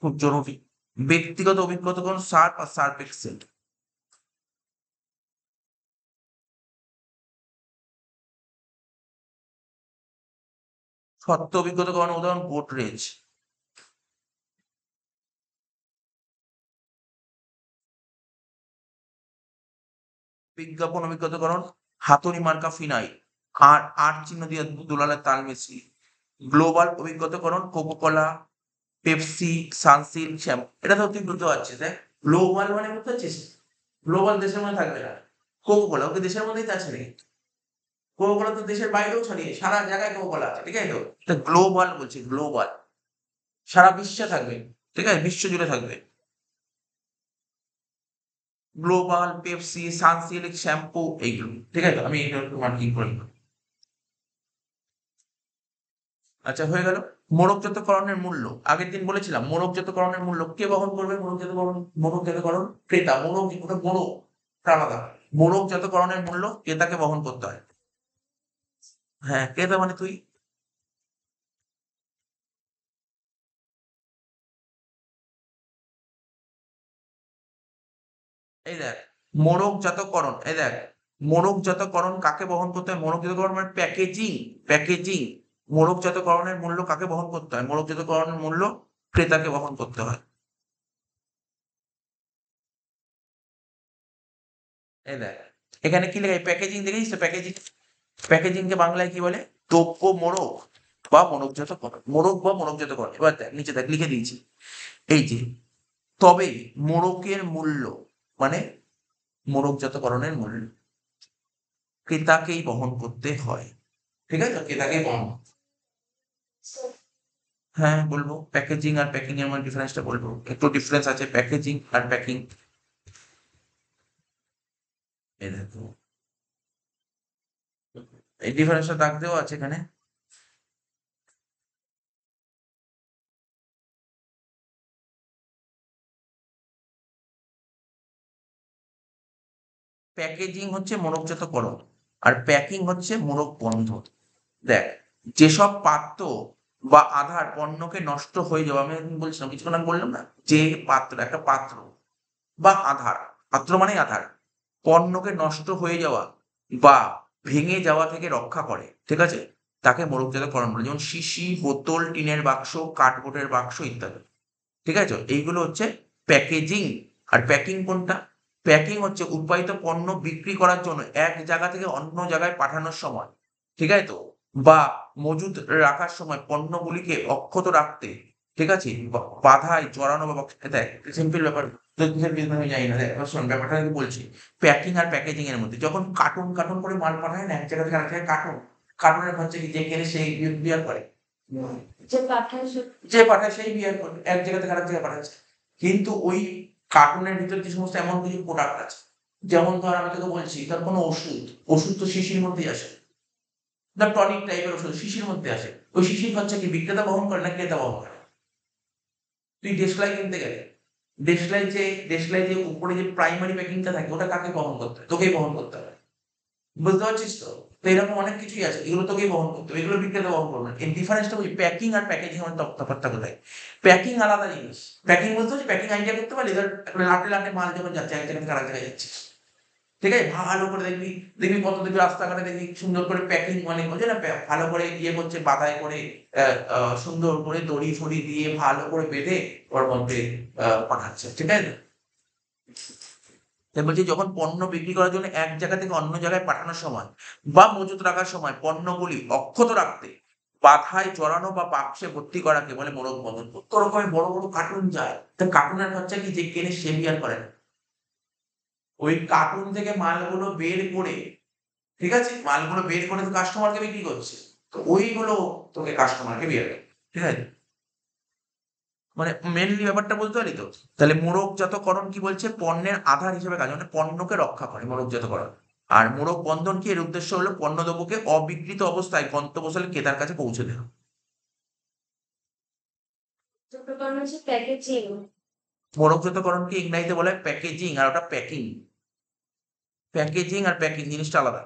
খুব জরুরি। ব্যক্তিগত অভিজ্ঞতা কোন, সার্প আর সার্প এক্সেল। সত্য অভিজ্ঞতা কোন, উদাহরণ গোদরেজ। বিজ্ঞাপন অভিজ্ঞতাকরণ, হাতুড়ি মার্কা ফিনাইল, আর আট চিহ্ন দিয়ে দুলালের তাল মিছরি। গ্লোবাল অভিজ্ঞতাকরণ, কোকোকোলা, পেপসি, সানসিল্ক, শ্যাম্পু। এটা তো তুই বুঝতে পারছিস, দেখ গ্লোবাল মানে বুঝতে পারছিস, গ্লোবাল দেশের মধ্যে থাকবে না। কোকোকোলা ওকে দেশের মধ্যেই তো আছে রে, কোকোকোলা তো দেশের বাইরেও ছড়িয়ে, সারা জায়গায় কোকোকোলা আছে, ঠিক আছে তো, এটা গ্লোবাল বলছি, গ্লোবাল, সারা বিশ্বে থাকবে, ঠিক আছে, বিশ্ব জুড়ে থাকবে। গ্লোবাল, পেপসি, সানসিল্ক, শ্যাম্পু, এইগুলো, ঠিক আছে, আমি এগুলো একটু মার্কিং করে নিলাম। আচ্ছা হয়ে গেল। মোড়কজাতকরণের মূল্য, আগের দিন বলেছিলাম মোড়কজাতকরণের মূল্য কে বহন করবে, মোড়কজাতকরণ ক্রেতা, মোড়ক ওটা মোড়ক আলাদা, মোড়কজাতকরণের মূল্য ক্রেতাকে বহন করতে হয়। হ্যাঁ, ক্রেতা মানে তুই। এই দেখ, মোড়কজাতকরণ, এই দেখ, মোড়কজাতকরণ কাকে বহন করতে হয়, মোড়কজাতকরণ মানে প্যাকেজিং, প্যাকেজিং। মোড়কজাতকরণের মূল্য কাকে বহন করতে হয়, মোড়কজাতকরণের মূল্য ক্রেতাকে বহন করতে হয়। এই দেখ, এখানে কি লেখা, প্যাকেজিং দেখেছিস তো, প্যাকেজিং, প্যাকেজিং কে বাংলায় কি বলে, দ্রব্য মোড়ক বা মোড়কজাতকরণ, মোড়ক বা মোড়কজাতকরণ। এবার দেখ নিচে দেখ লিখে দিয়েছি, এই যে, তবে মোড়কের মূল্য মানে মোড়কজাতকরণের মূল্য ক্রেতাকেই বহন করতে হয়। ঠিক আছে, ক্রেতাকেই বহন। হ্যাঁ বলবো, প্যাকেজিং আর প্যাকিং এর মধ্যে ডিফারেন্সটা বলবো, একটু ডিফারেন্স আছে প্যাকেজিং আর প্যাকিং। এই দেখো, এই ডিফারেন্সটা দাগ দেওয়া আছে এখানে। প্যাকেজিং হচ্ছে মোড়কজাতকরণ, আর প্যাকিং হচ্ছে মোড়ক বন্ধন। দেখ, যেসব পাত্র বা আধার পণ্যকে নষ্ট হয়ে যাওয়া, আমি একদিন বলছিলাম, কিছুক্ষণ আগে বললাম না, যে পাত্র, একটা পাত্র বা আধার, পাত্র মানে আধার, পণ্যকে নষ্ট হয়ে যাওয়া বা ভেঙে যাওয়া থেকে রক্ষা করে, ঠিক আছে, তাকে মোড়কজাতকরণ বলে। যেমন শিশি, বোতল, টিনের বাক্স, কার্ডবোর্ডের বাক্স ইত্যাদি। ঠিক আছে, এইগুলো হচ্ছে প্যাকেজিং। আর প্যাকিং কোনটা, প্যাকিং হচ্ছে উৎপাদিত পণ্য বিক্রি করার জন্য এক জায়গা থেকে অন্য জায়গায় পাঠানোর সময়, ঠিক আছে তো, বা মজুদ রাখার সময় পণ্যগুলিকে অক্ষত রাখতে, ঠিক আছে, বাধায় জড়ানো বা দেখ সিম্পল ব্যাপার, আমি জানি না, দেখ এবার শোন ব্যাপারটা আমি বলছি। প্যাকিং আর প্যাকেজিং এর মধ্যে যখন কার্টুন কার্টুন করে মাল পাঠায় না এক জায়গা থেকে আরেক জায়গায়, কার্টুন, কার্টুনের হচ্ছে কি, যে কেনে সেই বিয়ার করে, যে পাঠায় সেই বিয়ার করে, এক জায়গা থেকে আরেক জায়গায় পাঠাচ্ছে। কিন্তু ওই কার্টুনের ভিতর যে সমস্ত এমন কিছু প্রোডাক্ট আছে, যেমন ধর আমি তোকে বলছি, ধর কোনো ওষুধ, ওষুধ তো শিশির মধ্যেই আসে, ধর টনিক টাইপের ওষুধ শিশির মধ্যে আসে, ওই শিশির হচ্ছে কি বিক্রেতা বহন করে না ক্রেতা বহন করে। তুই দেশলাই কিনতে গেলে, দেশলাই যে উপরে যে প্রাইমারি প্যাকিংটা থাকে ওটা কাকে বহন করতে হয়, তোকেই বহন করতে হবে। বুঝতে পারছিস তো? তো এরকম অনেক কিছুই আছে, এগুলো তোকেই বহন করতে হবে, এগুলো বিক্রেতা বহন করবে না। এর ডিফারেন্সটা বুঝি, প্যাকিং আর প্যাকেজিং এর মধ্যে তফাৎটা কোথায়। প্যাকিং আলাদা জিনিস, প্যাকিং বলতে হচ্ছে প্যাকিং আইডিয়া করতে পারলে, ধর লাটে লাটে মাল যখন যাচ্ছে এক জায়গা থেকে আরেক জায়গায় যাচ্ছিস, ঠিক আছে, ভালো করে দেখবি, দেখবি কত দেখবি রাস্তাঘাটে দেখবি সুন্দর করে প্যাকিং, মানে হচ্ছে না ভালো করে ইয়ে করছে, বাধাই করে সুন্দর করে দড়ি ফড়ি দিয়ে ভালো করে বেঁধে ওর মধ্যে পাঠাচ্ছে, ঠিক আছে। তাই বলছি, যখন পণ্য বিক্রি করার জন্য এক জায়গা থেকে অন্য জায়গায় পাঠানোর সময় বা মজুত রাখার সময় পণ্যগুলি অক্ষত রাখতে বাধায় জড়ানো বা বাক্সে ভর্তি করাকে বলে মোড়ক বন্ধন। কত রকমের বড় বড় কার্টুন যায়, তা কার্টুনের হচ্ছে কি, যে কেনে সে বিয়ার করে না, ওই কার্টুন থেকে মালগুলো বের করে, ঠিক আছে, মালগুলো বের করে তো কাস্টমারকে বিক্রি করছে। তো ওইগুলো তোকে কাস্টমারকে বিয়ার, ঠিক আছে? মানে মেনলি ব্যাপারটা বুঝতে পারলি তো? তাহলে মোড়কজাতকরণ কি বলছে? পণ্যের আধার হিসেবে কাজ, মানে পণ্যকে রক্ষা করে মোড়কজাতকরণ। আর মোড়ক বন্ধন কি? এর উদ্দেশ্য হলো পণ্যদ্রব্যকে অবিকৃত অবস্থায় গন্তব্যস্থলে ক্রেতার কাছে পৌঁছে দেওয়া। ছোট্টকরণ হচ্ছে প্যাকেজিং। মোড়কজাতকরণকে ইংরেজিতে বলে প্যাকেজিং, আর ওটা প্যাকিং। প্যাকেজিং আর প্যাকিং জিনিসটা আলাদা।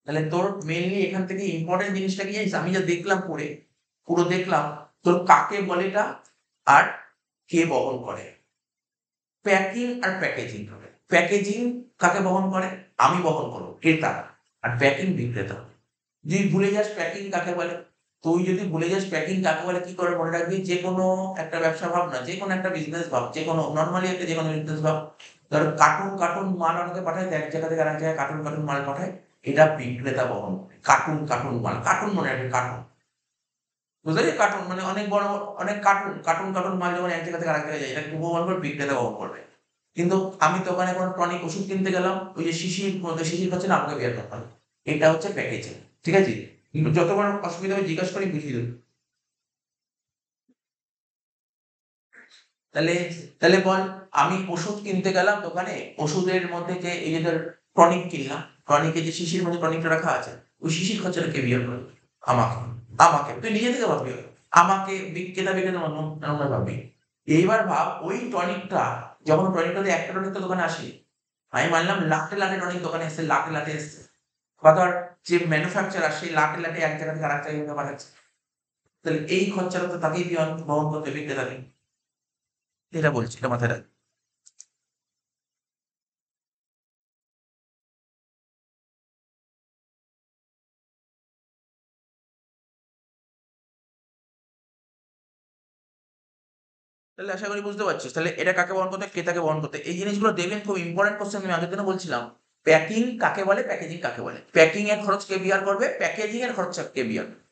তাহলে তোর মেনলি এখান থেকে ইম্পর্টেন্ট জিনিসটা কি জানিস? আমি যা দেখলাম পড়ে, পুরো দেখলাম, তোর কাকে বলেটা আর কে বহন করে। প্যাকিং আর প্যাকেজিং হবে। প্যাকেজিং কাকে বহন করে? আমি বহন করবো, ক্রেতা। আর প্যাকিং বিক্রেতা। যদি ভুলে যাস প্যাকিং কাকে বলে, তুই যদি ভুলে যাস প্যাকিং কাকে বলে, কি করে মনে রাখবি? যে কোনো একটা ব্যবসা ভাব না, যে কোনো একটা বিজনেস ভাব, যে কোনো নর্মালি একটা যে কোনো বিজনেস ভাব। ধর কার্টুন কার্টুন মাল অনেকে পাঠায়, এক জায়গা থেকে আরেক জায়গায় কার্টুন কার্টুন মাল পাঠায়, এটা বিক্রেতা বহন করে। কার্টুন কার্টুন মাল, কার্টুন মনে রাখবে, কার্টুন। বুঝতে পারছি? কার্টুন মানে অনেক বড়, অনেক কার্টুন কার্টুন কার্টুন মাল যখন এক জায়গা থেকে আরেক জায়গায় যায়, এটা বহন করবে বিক্রেতা বহন করবে। কিন্তু আমি তো ওখানে কোনো টনিক ওষুধ কিনতে গেলাম, ওই যে শিশির মধ্যে শিশির খাচ্ছে না, আমাকে বের করতে হবে। এটা হচ্ছে প্যাকেজিং, ঠিক আছে? যত বড় অসুবিধা হবে জিজ্ঞাসা করি, বুঝিয়ে দেবো। তাহলে তাহলে বল, আমি ওষুধ কিনতে গেলাম দোকানে, ওষুধের মধ্যে যে এই যে ধর টনিক কিনলাম, টনিকে যে শিশির মধ্যে টনিকটা রাখা আছে, ওই শিশির খরচাটা কে বিয়ার করবে? আমাকে। আমাকে তুই নিজে থেকে ভাববি, আমাকে বিক্রেতা বিক্রেতা মনে ভাববি। এইবার ভাব ওই টনিকটা, যখন টনিকটা একটা টনিক তো দোকানে আসে, আমি মানলাম লাখে লাখে টনিক দোকানে এসছে, লাখে লাখে এসছে, বা ধর যে ম্যানুফ্যাকচারার সেই লাখে লাখে এক জায়গা থেকে আরেক জায়গায় পাঠাচ্ছে, তাহলে এই খরচাটা তো তাকেই বহন করতে, বিক্রেতাকে। এটা বলছি, এটা মাথায় রাখ। তাহলে আশা করি বুঝতে পারছিস। তাহলে এটা কাকে বহন করতে? ক্রেতাকে বহন করতে। এই জিনিসগুলো দেখবেন, খুব ইম্পর্টেন্ট কোশ্চেন। আমি আগের দিনও বলছিলাম, প্যাকিং কাকে বলে, প্যাকেজিং কাকে বলে। প্যাকিং এর খরচ কে বিয়ার করবে, প্যাকেজিং এর খরচ কে বিয়ার করবে।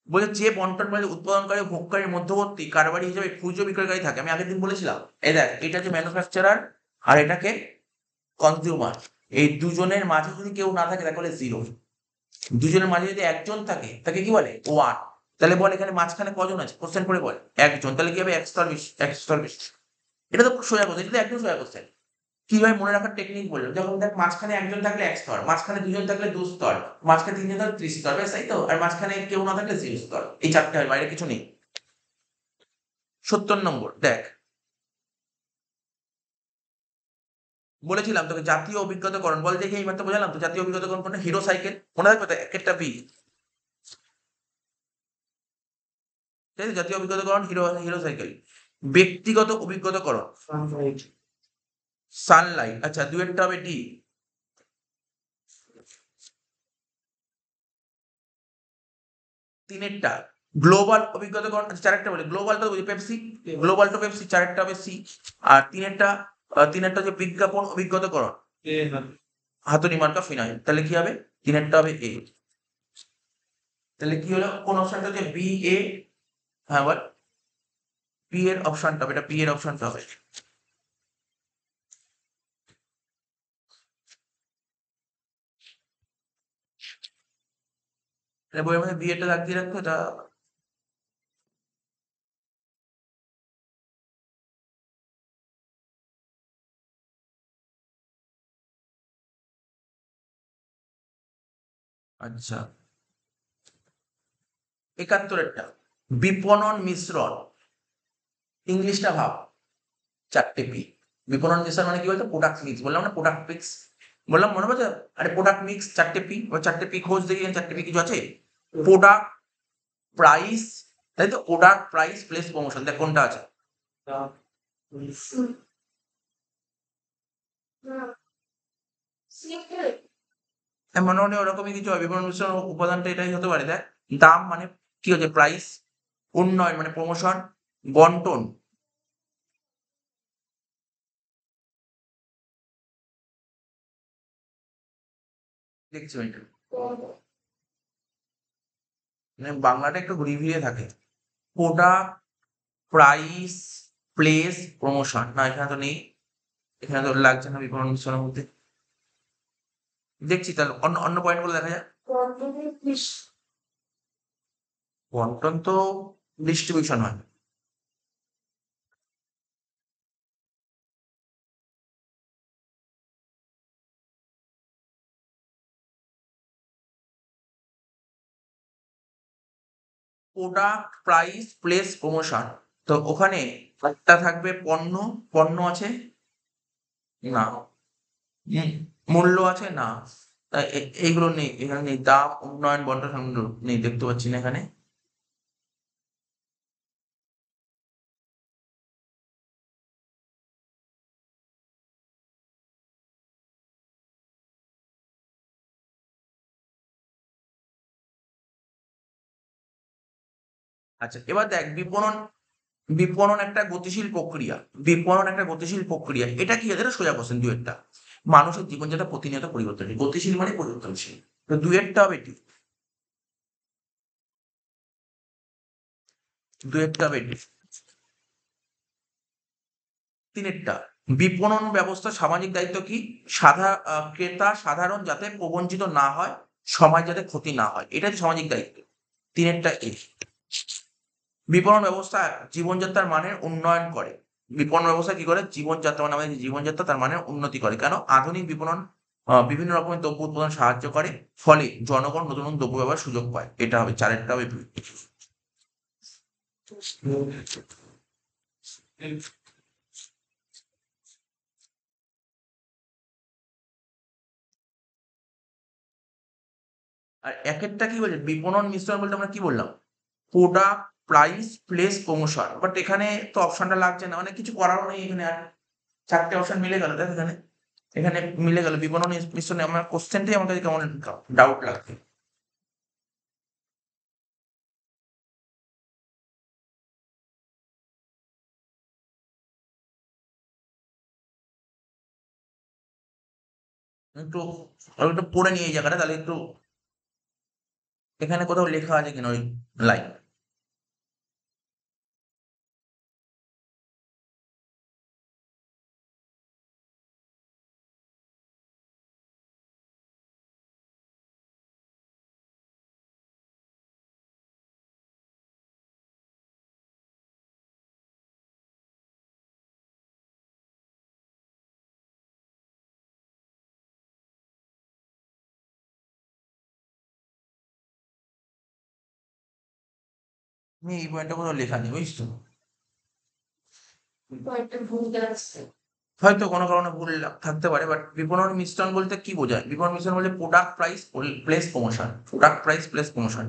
বলে যে বন্টন মানে উৎপাদনকারী ও ভোগকারীর মধ্যবর্তী কারবারি হিসেবে খুচরো বিক্রয়কারী থাকে। আমি আগের দিন বলেছিলাম, এই দেখ, এটা যে ম্যানুফ্যাকচারার আর এটাকে কনজিউমার, এই দুজনের মাঝে যদি কেউ না থাকে তাকে বলে জিরো। দুজনের মাঝে যদি একজন থাকে তাকে কি বলে? ওয়ান। তাহলে বল এখানে মাঝখানে কজন আছে? কোশ্চেন করে বল। একজন। তাহলে কি হবে? এক স্তর বেশি, এক স্তর বেশি। এটা তো খুব সোজা কোশ্চেন, এটা তো একদম সোজা কোশ্চেন। কিভাবে মনে রাখার টেকনিক বললাম, যখন দেখ মাঝখানে একজন থাকলে এক স্তর, মাঝখানে দুজন থাকলে দু স্তর, মাঝখানে তিনজন থাকলে ত্রিস্তর, ব্যাস তাই তো। আর মাঝখানে কেউ না থাকলে জিরো স্তর। এই চারটে হয়, বাইরে কিছু নেই। 70 নম্বর দেখ, বলেছিলাম তোকে জাতীয় অভিজ্ঞতাকরণ। বল দেখি, এইমাত্র বোঝালাম তো জাতীয় অভিজ্ঞতাকরণ কোনটা? হিরো সাইকেল, মনে রাখবে তো একটা ভি। ঠিক আছে, জাতীয় অভিজ্ঞতাকরণ হিরো, হিরো সাইকেল। ব্যক্তিগত অভিজ্ঞতাকরণ সানলাইট, আচ্ছা দুয়েরটা হবে ডি। তিনেরটা গ্লোবাল অভিজ্ঞতাকরণ, আচ্ছা চারেরটা বলি, গ্লোবালটা বুঝি পেপসি, গ্লোবাল টু পেপসি, চারেরটা হবে সি। আর তিনেরটা, তিনেরটা যে বিজ্ঞাপন অভিজ্ঞতাকরণ হাতুড়ি মার্কা ফিনাইল, তাহলে কি হবে? তিনেরটা হবে এ। তাহলে কি হলো? কোন অপশনটা হচ্ছে বি এ? হ্যাঁ বল। পি এর অপশনটা হবে, এটা পি এর অপশনটা হবে। তাহলে বইয়ের মধ্যে বি এরটা দাগ দিয়ে রাখতো, এটা। আচ্ছা, 71-এরটা বিপণন মিশ্রণ, ইংলিশটা ভাব, চারটে পি। বিপণন মিশ্রণ মানে কি বলতো? প্রোডাক্ট মিক্স, বললাম না প্রোডাক্ট মিক্স, বললাম মনে পড়ছে? আরে প্রোডাক্ট মিক্স, চারটে পি। ওই চারটে পি খোঁজ দেখি, চারটে পি কিছু আছে? প্রোডাক্ট, প্রাইস, তাই তো? প্রোডাক্ট, প্রাইস, প্লেস, প্রমোশন, দেখ কোনটা আছে? মোটামুটি ওরকমই কিছু হবে। বিপণন মিশ্রণ উপাদানটা এটাই হতে পারে, দেখ। দাম মানে কি হচ্ছে? প্রাইস। উন্নয়ন মানে প্রমোশন। বন্টন, দেখছি এটা, মানে বাংলাটা একটু ঘুরিয়ে থাকে। প্রোডাক্ট, প্রাইস, প্লেস, প্রমোশন, না এখানে তো নেই। এখানে তো লাগছে না বিপণন মিশ্রণের মধ্যে। দেখছি, তাহলে অন্য অন্য পয়েন্ট গুলো দেখা যাক। বন্টন তো ডিস্ট্রিবিউশন হয়। প্রোডাক্ট প্রাইস প্লেস প্রমোশন, তো ওখানে একটা থাকবে পণ্য, পণ্য আছে না, মূল্য আছে না, তাই এইগুলো নেই, এখানে নেই। দাম, উন্নয়ন, বন্টন, সংযোগ নেই, দেখতে পাচ্ছি না এখানে। আচ্ছা, এবার দেখ বিপণন, বিপণন একটা গতিশীল প্রক্রিয়া, বিপণন একটা গতিশীল প্রক্রিয়া, এটা কি? এদের সোজা কোশ্চেন দুয়েরটা। মানুষের জীবনযাত্রা প্রতিনিয়ত পরিবর্তনশীল, গতিশীল মানে পরিবর্তনশীল, তো দুয়েরটা হবে এটি, দুয়েরটা হবে এটি। তিনেরটা, বিপণন ব্যবস্থা সামাজিক দায়িত্ব কি? ক্রেতা সাধারণ যাতে প্রবঞ্চিত না হয়, সমাজ যাতে ক্ষতি না হয়, এটা হচ্ছে সামাজিক দায়িত্ব। তিনেরটা এ। বিপণন ব্যবস্থা জীবনযাত্রার মানের উন্নয়ন করে। বিপণন ব্যবস্থা কি করে? জীবনযাত্রা মানে আমাদের যে জীবনযাত্রা তার মানের উন্নতি করে। কেন? আধুনিক বিপণন বিভিন্ন রকমের দ্রব্য উৎপাদন সাহায্য করে, ফলে জনগণ নতুন নতুন দ্রব্য ব্যবহার সুযোগ পায়। এটা হবে চারেরটা হবে B। আর একেরটা কি বলছে? বিপণন মিশ্রণ বলতে আমরা কি বললাম? Product price place promotion, but এখানে তো অপশনটা লাগছে না, মানে কিছু করারও নেই এখানে আর। চারটে অপশন মিলে গেল, দেখ এখানে, এখানে মিলে গেল বিপণন মিশ্রণে। আমার কোশ্চেনটাই আমার কাছে কেমন ডাউট লাগছে। একটু আমি একটু পড়ে নিই এই জায়গাটা, তাহলে একটু এখানে কোথাও লেখা আছে কিনা ওই লাইন। আমি এই পয়েন্টটা কোথাও লেখা নেই, বুঝছো? একটা ভুল আছে। হয়তো কোনো কারণে ভুল থাকতে পারে, বাট বিপণন মিশ্রণ বলতে কি বোঝায়? বিপণন মিশ্রণ বলতে product price place promotion, product price place promotion.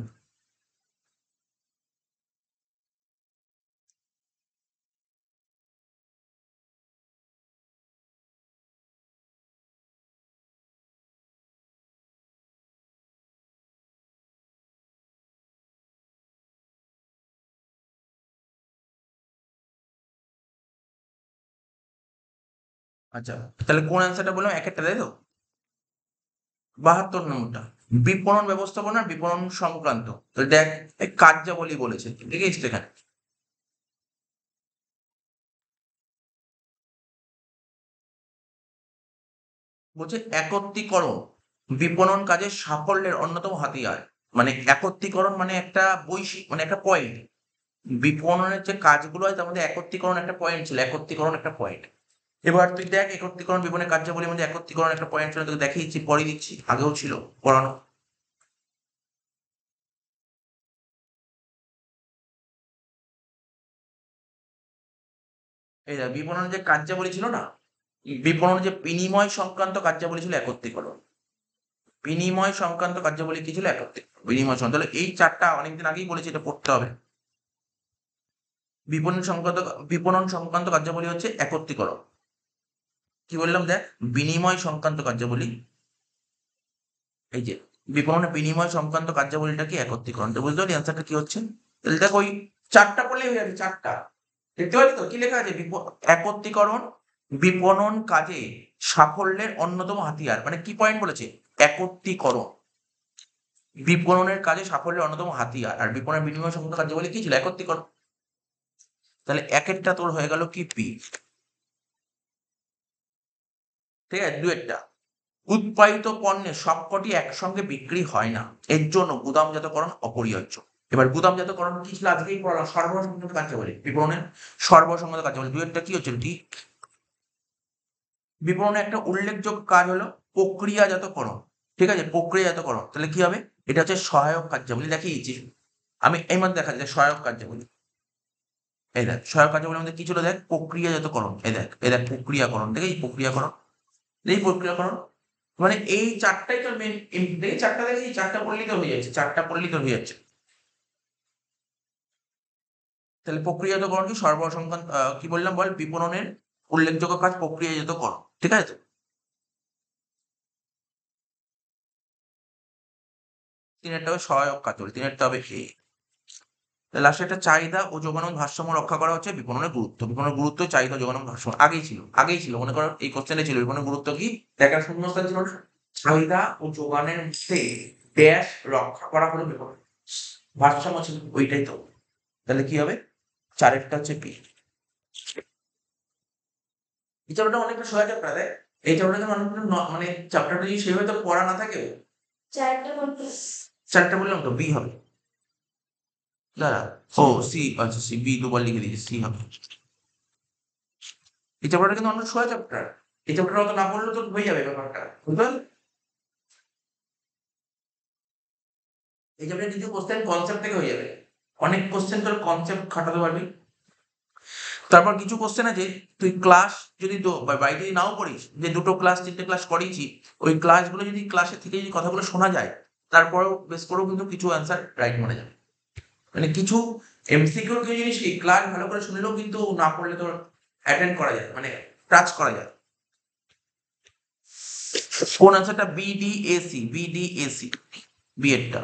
আচ্ছা, তাহলে কোন অ্যান্সারটা বললাম? একেরটা, তাই তো? 72 নম্বরটা, বিপণন ব্যবস্থাপনা বিপণন সংক্রান্ত। তো দেখ, এই কার্যাবলী বলেছে, দেখেছিস তো এখানে? বলছে একত্রীকরণ বিপণন কাজের সাফল্যের অন্যতম হাতিয়ার। মানে একত্রীকরণ মানে একটা মানে একটা পয়েন্ট। বিপণনের যে কাজগুলো হয় তার মধ্যে একত্রীকরণ একটা পয়েন্ট ছিল, একত্রীকরণ একটা পয়েন্ট। এবার তুই দেখ একত্রীকরণ বিপণনের কার্যাবলীর মধ্যে একত্রীকরণ একটা পয়েন্ট ছিল, তোকে দেখিয়েছি, পরে দিচ্ছি, আগেও ছিল পড়ানো। এই দেখ বিপণন যে কার্যাবলী ছিল না, বিপণন যে বিনিময় সংক্রান্ত কার্যাবলী ছিল একত্রীকরণ। বিনিময় সংক্রান্ত কার্যাবলী কি ছিল? একত্রীকরণ। বিনিময় সংক্রান্ত, তাহলে এই চারটা অনেকদিন আগেই বলেছি, এটা পড়তে হবে। বিপণন সংক্রান্ত, বিপণন সংক্রান্ত কার্যাবলী হচ্ছে একত্রীকরণ। কি বললাম দেখ? বিনিময় সংক্রান্ত কার্যাবলী, এই যে বিপণনের বিনিময় সংক্রান্ত কার্যাবলীটা কি? একত্রীকরণ। তো বুঝতে পারলি অ্যান্সারটা কি হচ্ছে? তাহলে দেখ ওই চারটা পড়লেই হয়ে যাবে, চারটা। দেখতে পাচ্ছি তো কি লেখা আছে? একত্রীকরণ বিপণন কাজে সাফল্যের অন্যতম হাতিয়ার, মানে কি পয়েন্ট বলেছে? একত্রীকরণ বিপণনের কাজে সাফল্যের অন্যতম হাতিয়ার, আর বিপণনের বিনিময় সংক্রান্ত কার্যাবলী কি ছিল? একত্রীকরণ। তাহলে একেরটা তোর হয়ে গেল কি? পি। ঠিক আছে, দুয়েরটা, উৎপাদিত পণ্যের সবকটি একসঙ্গে বিক্রি হয় না, এর জন্য গুদামজাতকরণ অপরিহার্য। এবার গুদামজাতকরণ কি ছিল আজকেই পড়ালাম, সরবরাহ কাকে বলে, বিপণনের সরবরাহ কাকে বলে। দুয়েরটা কি হচ্ছে ঠিক, বিপণনের একটা উল্লেখযোগ্য কাজ হলো প্রক্রিয়াজাতকরণ, ঠিক আছে, প্রক্রিয়াজাতকরণ। তাহলে কি হবে, এটা হচ্ছে সহায়ক কার্যাবলী, দেখিয়েছি আমি এই মধ্যে দেখা যায় সহায়ক কার্যাবলী। এই দেখ সহায়ক কার্যাবলীর মধ্যে কি ছিল, দেখ প্রক্রিয়াজাতকরণ, এই দেখ প্রক্রিয়াকরণ, দেখে এই প্রক্রিয়াকরণ, এই প্রক্রিয়াকরণ, মানে এই চারটাই তো মেন, এই চারটা দেখে এই চারটা পড়লেই তো হয়ে যাচ্ছে, চারটা পড়লেই তো হয়ে যাচ্ছে। তাহলে প্রক্রিয়াজাতকরণ কি, সরবরাহ সংক্রান্ত কি বললাম বল, বিপণনের উল্লেখযোগ্য কাজ প্রক্রিয়াজাতকরণ, ঠিক আছে। তিনেরটা হবে সহায়ক কার্যাবলী, তিনেরটা হবে এ। লাস্টে একটা চাহিদা ও যোগানোর ভারসাম্য রক্ষা করা হচ্ছে বিপণনের গুরুত্ব। বিপণনের গুরুত্ব চাহিদা যোগানোর ভারসাম্য আগেই ছিল মনে করো এই কোশ্চেনে ছিল বিপণনের গুরুত্ব কি, দেখার শূন্যস্থান ছিল না, চাহিদা ও যোগানের মধ্যে ড্যাশ রক্ষা করা হলো বিপণন ভারসাম্য ছিল, ওইটাই তো। তাহলে কি হবে, চারেরটা হচ্ছে কি। এই চ্যাপ্টারটা অনেকটা সোজা চ্যাপ্টার দেয়, এই চ্যাপ্টারটা অনেকটা মানে চ্যাপ্টারটা যদি সেভাবে তো পড়া না থাকে, চারটা বলতে চারটা বললাম তো বি হবে, দাঁড়া, ও সি, আচ্ছা সি, বি দুবার লিখে দিয়েছি, সি হবে। এই চ্যাপ্টারটা কিন্তু অনেক সোজা চ্যাপ্টার, এই চ্যাপ্টারটা অত না পড়লে তো হয়ে যাবে ব্যাপারটা, বুঝতে পারলে। এই চ্যাপ্টারে কিছু কোশ্চেন কনসেপ্ট থেকে হয়ে যাবে, অনেক কোশ্চেন তোর কনসেপ্ট খাটাতে পারবি। তারপর কিছু কোশ্চেন আছে তুই ক্লাস যদি বাড়িতে যদি নাও পড়িস, যে দুটো ক্লাস তিনটে ক্লাস করিয়েছি, ওই ক্লাসগুলো যদি ক্লাসে থেকে যদি কথাগুলো শোনা যায়, তারপরেও বেশ করেও কিন্তু কিছু অ্যান্সার রাইট মনে যাবে। মানে কিছু এমসিকিউর কিছু জিনিস কি ক্লাস ভালো করে শুনলেও কিন্তু না পড়লে তোর অ্যাটেন্ড করা যায়, মানে টাচ করা যায়। কোন অ্যান্সারটা, বিডিএসি, বিডিএসি, বি এরটা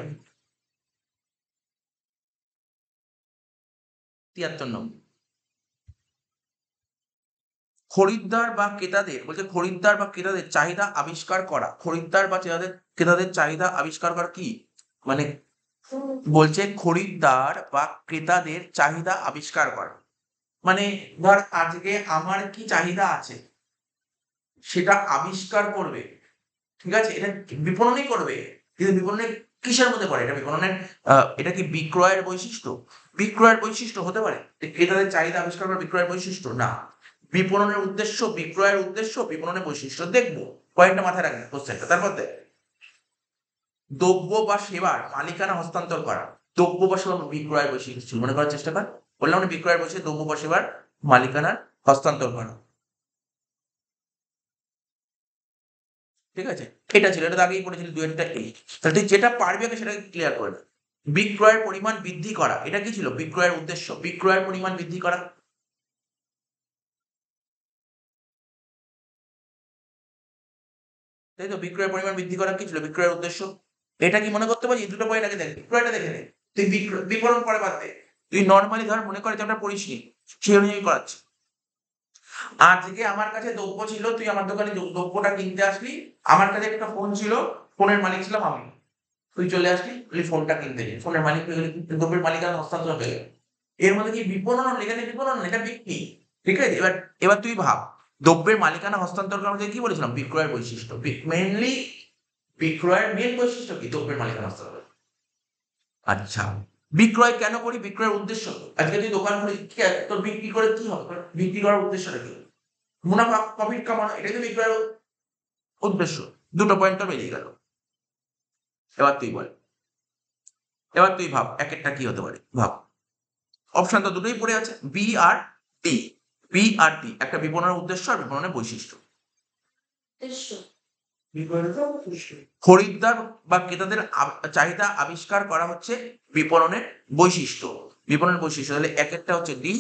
73 নম্বর। খরিদ্দার বা ক্রেতাদের বলছে, খরিদ্দার বা ক্রেতাদের চাহিদা আবিষ্কার করা, খরিদ্দার বা ক্রেতাদের চাহিদা আবিষ্কার করা কি, মানে বলছে খরিদ্দার বা ক্রেতাদের চাহিদা আবিষ্কার করা, মানে ধর আজকে আমার কি চাহিদা আছে সেটা আবিষ্কার করবে, ঠিক আছে, এটা বিপণনই করবে। কিন্তু বিপণনে কিসের মধ্যে পড়ে এটা, বিপণনের এটা কি বিক্রয়ের বৈশিষ্ট্য, বিক্রয়ের বৈশিষ্ট্য হতে পারে, ক্রেতাদের চাহিদা আবিষ্কার করা বিক্রয়ের বৈশিষ্ট্য না, বিপণনের উদ্দেশ্য, বিক্রয়ের উদ্দেশ্য, বিপণনের বৈশিষ্ট্য দেখবো, পয়েন্টটা মাথায় রাখবে কোশ্চেনটা। তারপর দেখ, দ্রব্য বা সেবার মালিকানা হস্তান্তর করা, দ্রব্য বা সেবার বিক্রয়ের বৈশিষ্ট্য মনে করার চেষ্টা কর, বললাম না বিক্রয়ের বৈশিষ্ট্য, দ্রব্য বা সেবার মালিকানার হস্তান্তর করা, ঠিক আছে। এটা ছিল, এটা তো আগেই পড়েছিল, দুয়েরটা এই। তাহলে তুই যেটা পারবি আগে সেটাকে ক্লিয়ার করে নে। বিক্রয়ের পরিমাণ বৃদ্ধি করা, এটা কি ছিল, বিক্রয়ের উদ্দেশ্য, বিক্রয়ের পরিমাণ বৃদ্ধি করা, তাই তো, বিক্রয়ের পরিমাণ বৃদ্ধি করা কি ছিল, বিক্রয়ের উদ্দেশ্য। এটা কি মনে করতে পারছিস, দুটো পয়েন্ট আগে দেখ, বিক্রয়টা দেখে নে, তুই বিপণন পরে বাদ দে, তুই নর্মালি ধর মনে করে যে আমরা পড়িসনি, সেই অনুযায়ী করাচ্ছি। আজকে আমার কাছে দ্রব্য ছিল, তুই আমার দোকানে দ্রব্যটা কিনতে আসলি, আমার কাছে একটা ফোন ছিল, ফোনের মালিক ছিলাম আমি, তুই চলে আসলি, তুই ফোনটা কিনতে গেলি, ফোনের মালিক হয়ে গেলি, দ্রব্যের মালিকানা হস্তান্তর হয়ে গেল। এর মধ্যে কি বিপণন, এখানে বিপণন না, এটা বিক্রি, ঠিক আছে। এবার এবার তুই ভাব, দ্রব্যের মালিকানা হস্তান্তর করার মধ্যে কি বলেছিলাম, বিক্রয়ের বৈশিষ্ট্য, মেনলি বিক্রয়ের মেন বৈশিষ্ট্য কি, দ্রব্যের মালিকানা হস্তান্তর। আচ্ছা, বিক্রয় কেন করি, বিক্রয়ের উদ্দেশ্য কি? আজকে তুই দোকান খুলে তোর বিক্রি করে কি হবে, তোর বিক্রি করার উদ্দেশ্যটা কি, মুনাফা প্রফিট কামানো, এটাই তো বিক্রয়ের উদ্দেশ্য। দুটো পয়েন্ট তো বেরিয়ে গেল। এবার তুই বল, এবার তুই ভাব এক একটা কি হতে পারে, ভাব। অপশন তো দুটোই পড়ে আছে, বি আর ডি, বি আর ডি, একটা বিপণনের উদ্দেশ্য আর বিপণনের বৈশিষ্ট্য। উদ্দেশ্য। খরিদ্দার বা ক্রেতাদের চাহিদা আবিষ্কার করা হচ্ছে বিপণনের বৈশিষ্ট্য, বিপণনের বৈশিষ্ট্য, তাহলে এক একটা হচ্ছে ডি,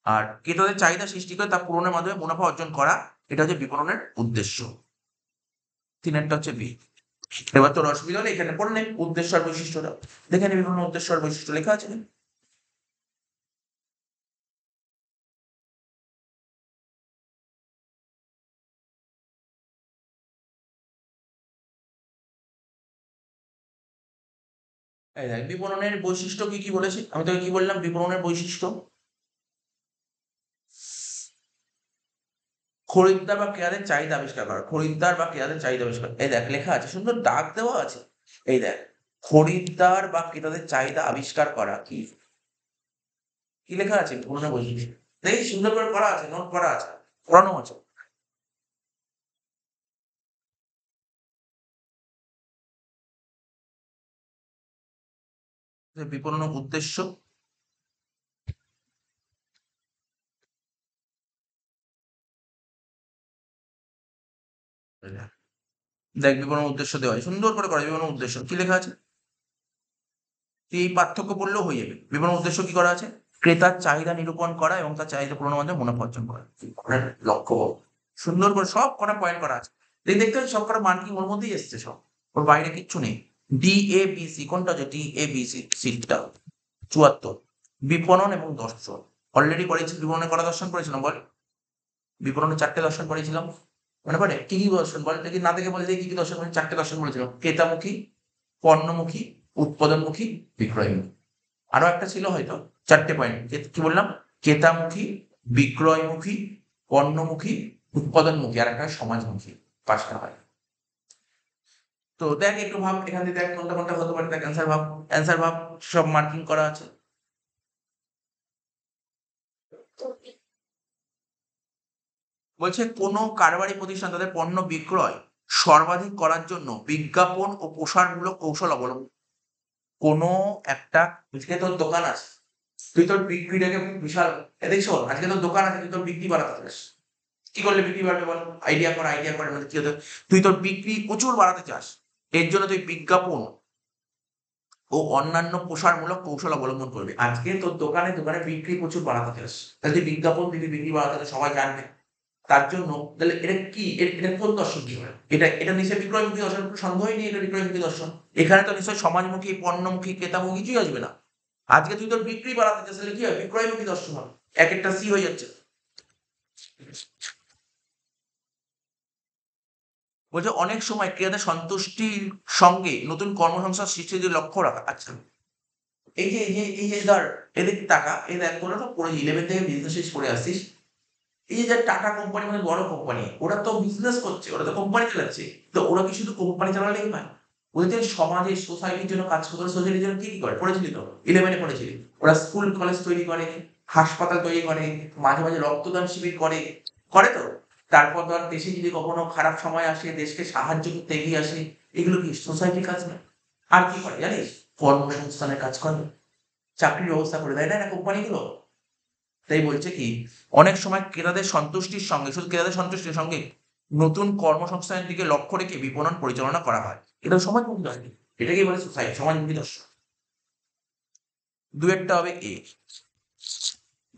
আর ক্রেতাদের চাহিদা সৃষ্টি করে তা পূরণের মাধ্যমে মুনাফা অর্জন করা, এটা হচ্ছে বিপণনের উদ্দেশ্য। তিনেরটা হচ্ছে বি। এবার তোর অসুবিধা হলে এখানে পড়ে নে উদ্দেশ্য আর বৈশিষ্ট্যটা, দেখে নে বিভিন্ন উদ্দেশ্য আর বৈশিষ্ট্য লেখা আছে। এই দেখ বিপণনের বৈশিষ্ট্য কি কি বলেছি, আমি তোকে কি বললাম, বিপণনের বৈশিষ্ট্য খরিদ্দার বা ক্রেতাদের চাহিদা আবিষ্কার করা। খরিদ্দার বা ক্রেতাদের চাহিদা আবিষ্কার, এই দেখ লেখা আছে, সুন্দর দাগ দেওয়া আছে। এই দেখ, খরিদ্দার বা ক্রেতাদের চাহিদা আবিষ্কার করা কি কি লেখা আছে মনে বলছি, দেখি সুন্দর করে করা আছে, নোট করা আছে, পড়ানো আছে। বিপণন উদ্দেশ্য, দেখ বিপণন উদ্দেশ্য দেওয়া আছে, সুন্দর করে করা, বিপণন উদ্দেশ্য কি লেখা আছে, তুই এই পার্থক্য পড়লেও হয়ে যাবে। বিপণন উদ্দেশ্য কি করা আছে, ক্রেতার চাহিদা নিরূপণ করা এবং তার চাহিদা পূরণের মাধ্যমে মুনাফা অর্জন করা, আপনার লক্ষ্য। সুন্দর করে সব কটা পয়েন্ট করা আছে, দেখতে পাচ্ছি সব কটা মান কি ওর মধ্যেই এসছে, সব ওর বাইরে কিচ্ছু নেই। ডি এ বি সি কোনটা হচ্ছে, ডি এ বি সি সিটটা 74। বিপণন এবং দর্শন অলরেডি করেছি, বিপণনের কটা দর্শন করেছিলাম বল, বিপণনের 4টে দর্শন করেছিলাম, মনে পড়ে কি কি দর্শন বল দেখি, না দেখে বলে কি কি দর্শন, 4টে দর্শন করেছিলাম, ক্রেতামুখী, পণ্যমুখী, উৎপাদনমুখী, বিক্রয়মুখী। আরো একটা ছিল হয়তো, 4টে পয়েন্ট কি বললাম, ক্রেতামুখী, বিক্রয়মুখী, পণ্যমুখী, উৎপাদনমুখী, আর একটা সমাজমুখী, 5টা হয়। তো দেখ একটু ভাব, এখান থেকে দেখ কোনটা কোনটা হতে পারে, দেখ অ্যান্সার ভাব, অ্যান্সার ভাব, সব মার্কিং করা আছে। বলছে কোনো কারবারি প্রতিষ্ঠান তাদের পণ্য বিক্রয় সর্বাধিক করার জন্য বিজ্ঞাপন ও প্রসারমূলক কৌশল অবলম্বন। কোনো একটা, আজকে তোর দোকান আছে, তুই তোর বিক্রিটাকে বিশাল, এদিক শোন, আজকে তোর দোকান আছে, তুই তোর বিক্রি বাড়াতে চাস, কি করলে বিক্রি বাড়বে বল, আইডিয়া কর, আইডিয়া করে কি হতে, তুই তোর বিক্রি প্রচুর বাড়াতে চাস, এর জন্য তুই বিজ্ঞাপন ও অন্যান্য প্রসারমূলক কৌশল অবলম্বন করবি। আজকে তোর দোকানে দোকানে বিক্রি প্রচুর বাড়াতে চাস, তাহলে তুই বিজ্ঞাপন দিবি, বিক্রি বাড়াতে চাস, সবাই জানবে। তার জন্য তাহলে এটা কি, এটা কোন দর্শন কি হয়, এটা নিশ্চয়ই বিক্রয়মুখী দর্শন, কোনো সন্দেহই নেই এটা বিক্রয়মুখী দর্শন। এখানে তো নিশ্চয়ই সমাজমুখী, পণ্যমুখী, ক্রেতামুখী কিছুই আসবে না। আজকে তুই তোর বিক্রি বাড়াতে চাস, তাহলে কি হয়, বিক্রয়মুখী দর্শন হবে, এক একটা সি হয়ে যাচ্ছে। বলছে অনেক সময় ক্রেতাদের সন্তুষ্টির সঙ্গে নতুন কর্মসংস্থান সৃষ্টির লক্ষ্য রাখা। আচ্ছা, এই যে ধর, এদিক টাকা, এই দেখ তোরা তো পড়ে 11 থেকে বিজনেস পড়ে আসছিস, এই যে টাটা কোম্পানি মানে বড় কোম্পানি, ওরা তো বিজনেস করছে, ওরা তো কোম্পানি চালাচ্ছে, তো ওরা কি শুধু কোম্পানি চালালেই হয়, ওদের সমাজের সোসাইটির জন্য কাজ করতে, সোসাইটির জন্য কি কি করে, পড়েছিলি তো 11-এ পড়েছিলি, ওরা স্কুল কলেজ তৈরি করে, হাসপাতাল তৈরি করে, মাঝে মাঝে রক্তদান শিবির করে, করে তো। তারপর ধর দেশে যদি কখনো খারাপ সময় আসে, দেশকে সাহায্য করতে এগিয়ে আসে, এগুলো কি সোসাইটির কাজ না? আর কি করে জানিস, কর্মসংস্থানের কাজ করে, চাকরির ব্যবস্থা করে দেয় না কোম্পানিগুলো। তাই বলছে কি, অনেক সময় ক্রেতাদের সন্তুষ্টির সঙ্গে, শুধু ক্রেতাদের সন্তুষ্টির সঙ্গে নতুন কর্মসংস্থানের দিকে লক্ষ্য রেখে বিপণন পরিচালনা করা হয়, এটা সমাজমুখী দর্শন, এটাকেই বলে সোসাইটি সমাজমুখী দর্শন। 2-একটা হবে এ।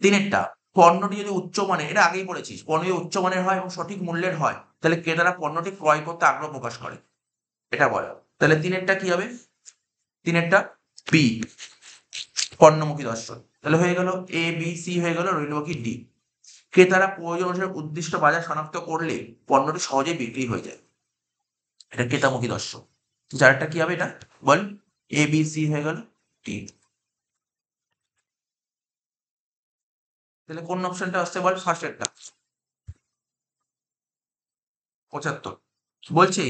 3-একটা, পণ্যটি যদি উচ্চমানের, এটা আগেই বলেছিস, পণ্য যদি উচ্চমানের হয় এবং সঠিক মূল্যের হয়, তাহলে ক্রেতারা পণ্যটি ক্রয় করতে আগ্রহ প্রকাশ করে, এটা বলে। তাহলে 3-একটা কি হবে, 3-একটা বি, পণ্যমুখী দর্শন। তাহলে হয়ে গেল এ বি সি, হয়ে গেল, রইল কি ডি। ক্রেতারা প্রয়োজন অনুসারে উদ্দিষ্ট বাজার শনাক্ত করলে পণ্যটি সহজেই বিক্রি হয়ে যায়, এটা ক্রেতামুখী দর্শন। যারটা কি হবে, এটা বল, এ বি সি হয়ে গেল টি। তাহলে কোন অপশনটা আসছে বল, ফার্স্টেরটা, 75। বলছে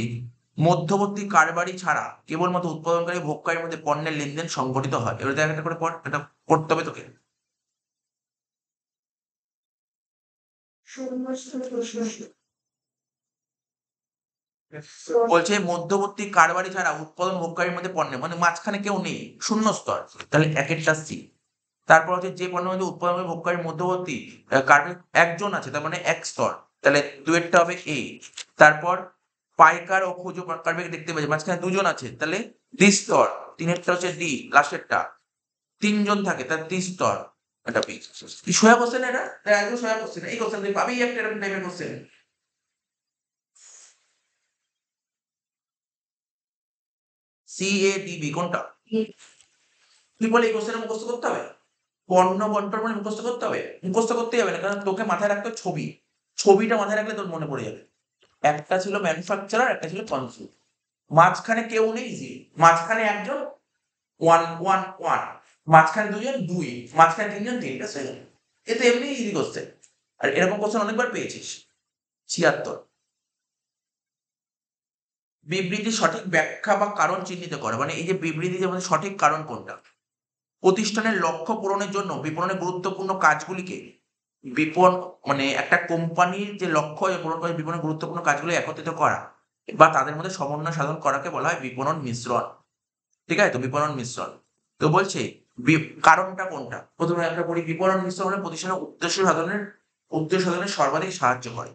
মধ্যবর্তী কারবারি ছাড়া কেবলমাত্র উৎপাদনকারী ভোক্তার মধ্যে পণ্যের লেনদেন সংঘটিত হয়, এবার দেখ একটা করে পড়, এটা পড়তে হবে তোকে। বলছে মধ্যবর্তী কারবারি ছাড়া উৎপাদন ভোগকারীর মধ্যে পণ্যের, মানে মাঝখানে কেউ নেই, শূন্য স্তর, তাহলে 1-একটা সি। তারপর হচ্ছে যে পণ্যের মধ্যে উৎপাদন এবং ভোগকারীর মধ্যবর্তী কারবারি একজন আছে, তার মানে 1 স্তর, তাহলে 2-একটা হবে এ। তারপর পাইকার ও খুচরো কারবারি দেখতে পাচ্ছি, মাঝখানে 2জন আছে, তাহলে দ্বিস্তর। 3-একটা হচ্ছে ডি, লাস্টেরটা 3জন থাকে, তার দ্বিস্তর, এটা বি। কি সোজা কোশ্চেন এটা, একদম সোজা কোশ্চেন, এই কোশ্চেন তুই পাবি একটা এরকম টাইপের question. C A D B কোনটা, তুই বলে এই কোশ্চেন মুখস্থ করতে হবে, পণ্য বন্টন মানে মুখস্থ করতে হবে, মুখস্থ করতেই হবে না, কারণ তোকে মাথায় রাখতে হবে ছবি, ছবিটা মাথায় রাখলে তোর মনে পড়ে যাবে। একটা ছিল ম্যানুফ্যাকচারার, একটা ছিল কনসুম, মাঝখানে কেউ নেই, জি, মাঝখানে একজন, ওয়ান ওয়ান ওয়ান, মাঝখানে 2জন 2, মাঝখানে 3জন 3, ব্যাস হয়ে গেল। এ তো এমনি ইজি কোশ্চেন, আর এরকম কোশ্চেন অনেকবার পেয়েছিস। 76 বিবৃতির সঠিক ব্যাখ্যা বা কারণ চিহ্নিত করে, মানে এই যে বিবৃতি যে আমাদের সঠিক কারণ কোনটা। প্রতিষ্ঠানের লক্ষ্য পূরণের জন্য বিপণনের গুরুত্বপূর্ণ কাজগুলিকে মানে একটা কোম্পানির যে লক্ষ্য পূরণ করে বিপণনের গুরুত্বপূর্ণ কাজগুলি একত্রিত করা বা তাদের মধ্যে সমন্বয় সাধন করাকে বলা হয় বিপণন মিশ্রণ। ঠিক আছে, তো বিপণন মিশ্রণ। তো বলছে কারণটা কোনটা, প্রথমে একটা বলি বিপণন মিশ্রণ হলে প্রতিষ্ঠানের উদ্দেশ্য সাধনে সর্বাধিক সাহায্য করে।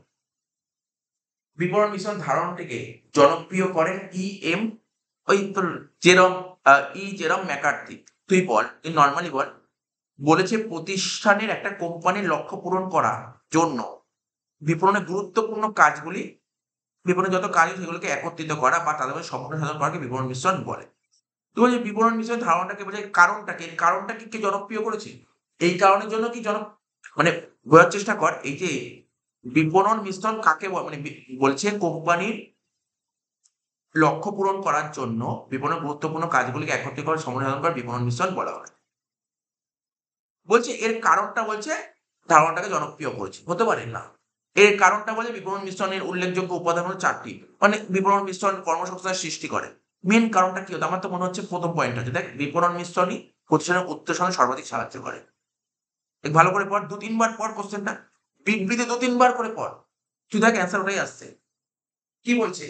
বিপণন মিশ্রণ ধারণটিকে জনপ্রিয় করেন ওই তোর জেরম ম্যাকার্থি। তুই বল, তুই নর্মালি বল। বলেছে প্রতিষ্ঠানের একটা কোম্পানির লক্ষ্য পূরণ করার জন্য বিপণনের গুরুত্বপূর্ণ কাজগুলি, বিপণনের যত কাজ সেগুলোকে একত্রিত করা বা তাদের মধ্যে সমন্বয় সাধন করাকে বিপণন মিশ্রণ বলে। তো বলছে বিপণন মিশ্রণ ধারণাটাকে বোঝায় কারণটাকে কে জনপ্রিয় করেছে, এই কারণের জন্য কি মানে বোঝার চেষ্টা কর। এই যে বিপণন মিশ্রণ কাকে মানে বলছে কোম্পানির লক্ষ্য পূরণ করার জন্য বিপণনের গুরুত্বপূর্ণ কাজগুলিকে একত্রিত করে সমন্বয় সাধন করা বিপণন মিশ্রণ বলা হয়। বলছে এর কারণটা বলছে ধারণাটাকে জনপ্রিয় করেছে, হতে পারে না। এর কারণটা বলে বিপণন মিশ্রণের উল্লেখযোগ্য উপাদান হলো 4টি, মানে বিপণন মিশ্রণ কর্মসংস্থানের সৃষ্টি করে। মেন কারণটা কি হতো, আমার তো মনে হচ্ছে প্রথম পয়েন্ট হচ্ছে দেখ বিপণন মিশ্রণই প্রতিষ্ঠানের উত্তোষণে সর্বাধিক সাহায্য করে। ভালো করে পড়, 2-3 বার পড় কোশ্চেনটা, বিবৃতি 2-3 বার করে পড়, তুই দেখ অ্যান্সার ওটাই আসছে। কি বলছে,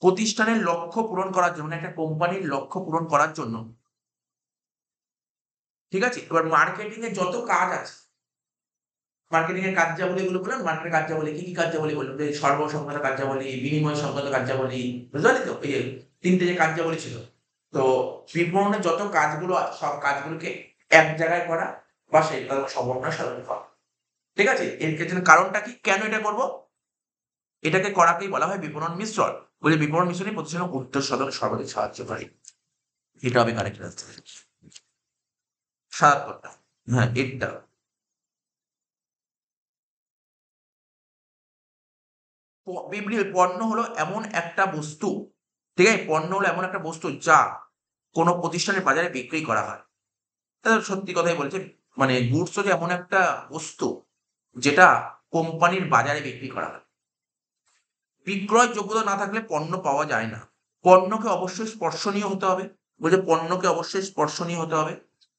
প্রতিষ্ঠানের লক্ষ্য পূরণ করার জন্য, একটা কোম্পানির লক্ষ্য পূরণ করার জন্য, ঠিক আছে। এবার মার্কেটিং এর যত কাজ আছে, মার্কেটিং এর কার্যাবলী এগুলো বললাম, মার্কেটের কার্যাবলী কি কার্যাবলী বললাম, যে সর্বসংক্রান্ত কার্যাবলী, বিনিময় সংক্রান্ত কার্যাবলী, বুঝতে পারলি তো, এই যে 3টে যে কার্যাবলী ছিল। তো বিপণনের যত কাজগুলো আছে সব কাজগুলোকে এক জায়গায় করা বা সেটা সমন্বয় সাধন করা। ঠিক আছে, এর ক্ষেত্রে কারণটা কি, কেন এটা করব, এটাকে করাকেই বলা হয় বিপণন মিশ্রণ। বলে বিপণন মিশ্রণই প্রতিষ্ঠানের উদ্দেশ্য সাধনে সর্বাধিক সাহায্য করে। এটা হবে কারেক্ট আনসার। 77টা, হ্যাঁ এটা। পণ্য হলো এমন একটা বস্তু, ঠিক আছে, পণ্য হলো এমন একটা বস্তু যা কোনো প্রতিষ্ঠানের বাজারে বিক্রি করা হয়। সত্যি কথাই বলছে, মানে গুডস হচ্ছে এমন একটা বস্তু যেটা কোম্পানির বাজারে বিক্রি করা হয়। বিক্রয় যোগ্যতা না থাকলে পণ্য পাওয়া যায় না। পণ্যকে অবশ্যই স্পর্শনীয় হতে হবে। বলছে পণ্যকে অবশ্যই স্পর্শনীয় হতে হবে।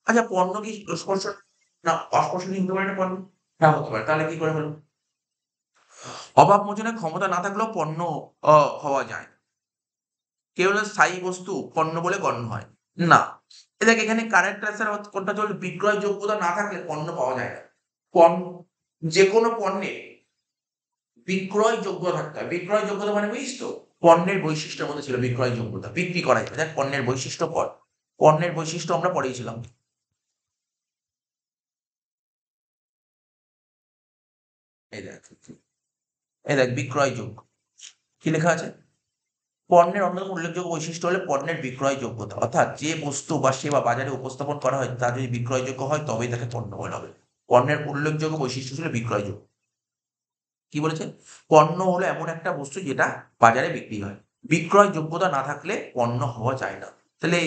আচ্ছা পণ্য কি স্পর্শ না অস্পর্শনীয় হতে পারে না পণ্য? হ্যাঁ হতে পারে, তাহলে কি করে হলো? অভাব মোচনের ক্ষমতা না থাকলেও পণ্য হওয়া যায়। কেবল স্থায়ী বস্তু পণ্য বলে গণ্য হয় না। এ দেখ এখানে কারেক্ট অ্যান্সার কোনটা চলছে, বিক্রয় যোগ্যতা না থাকলে পণ্য পাওয়া যায় না। পণ্য, যে কোনো পণ্যে বিক্রয় যোগ্যতা থাকতে হয়। বিক্রয় যোগ্যতা মানে বুঝিস তো, পণ্যের বৈশিষ্ট্যের মধ্যে ছিল বিক্রয় যোগ্যতা, বিক্রি করা যাবে। দেখ পণ্যের বৈশিষ্ট্য পর, পণ্যের বৈশিষ্ট্য আমরা পড়েছিলাম। এই দেখ, এই দেখ বিক্রয়যোগ্য কি লেখা আছে, পণ্যের অন্যতম উল্লেখযোগ্য বৈশিষ্ট্য হলো পণ্যের বিক্রয় যোগ্যতা, অর্থাৎ যে বস্তু বা সেবা বাজারে উপস্থাপন করা হয় তা যদি বিক্রয়যোগ্য হয় তবেই তাকে পণ্য বলা হবে। পণ্যের উল্লেখযোগ্য বৈশিষ্ট্য ছিল বিক্রয়যোগ্য। কি বলেছে, পণ্য হলো এমন একটা বস্তু যেটা বাজারে বিক্রি হয়, বিক্রয় যোগ্যতা না থাকলে পণ্য হওয়া যায় না। তাহলে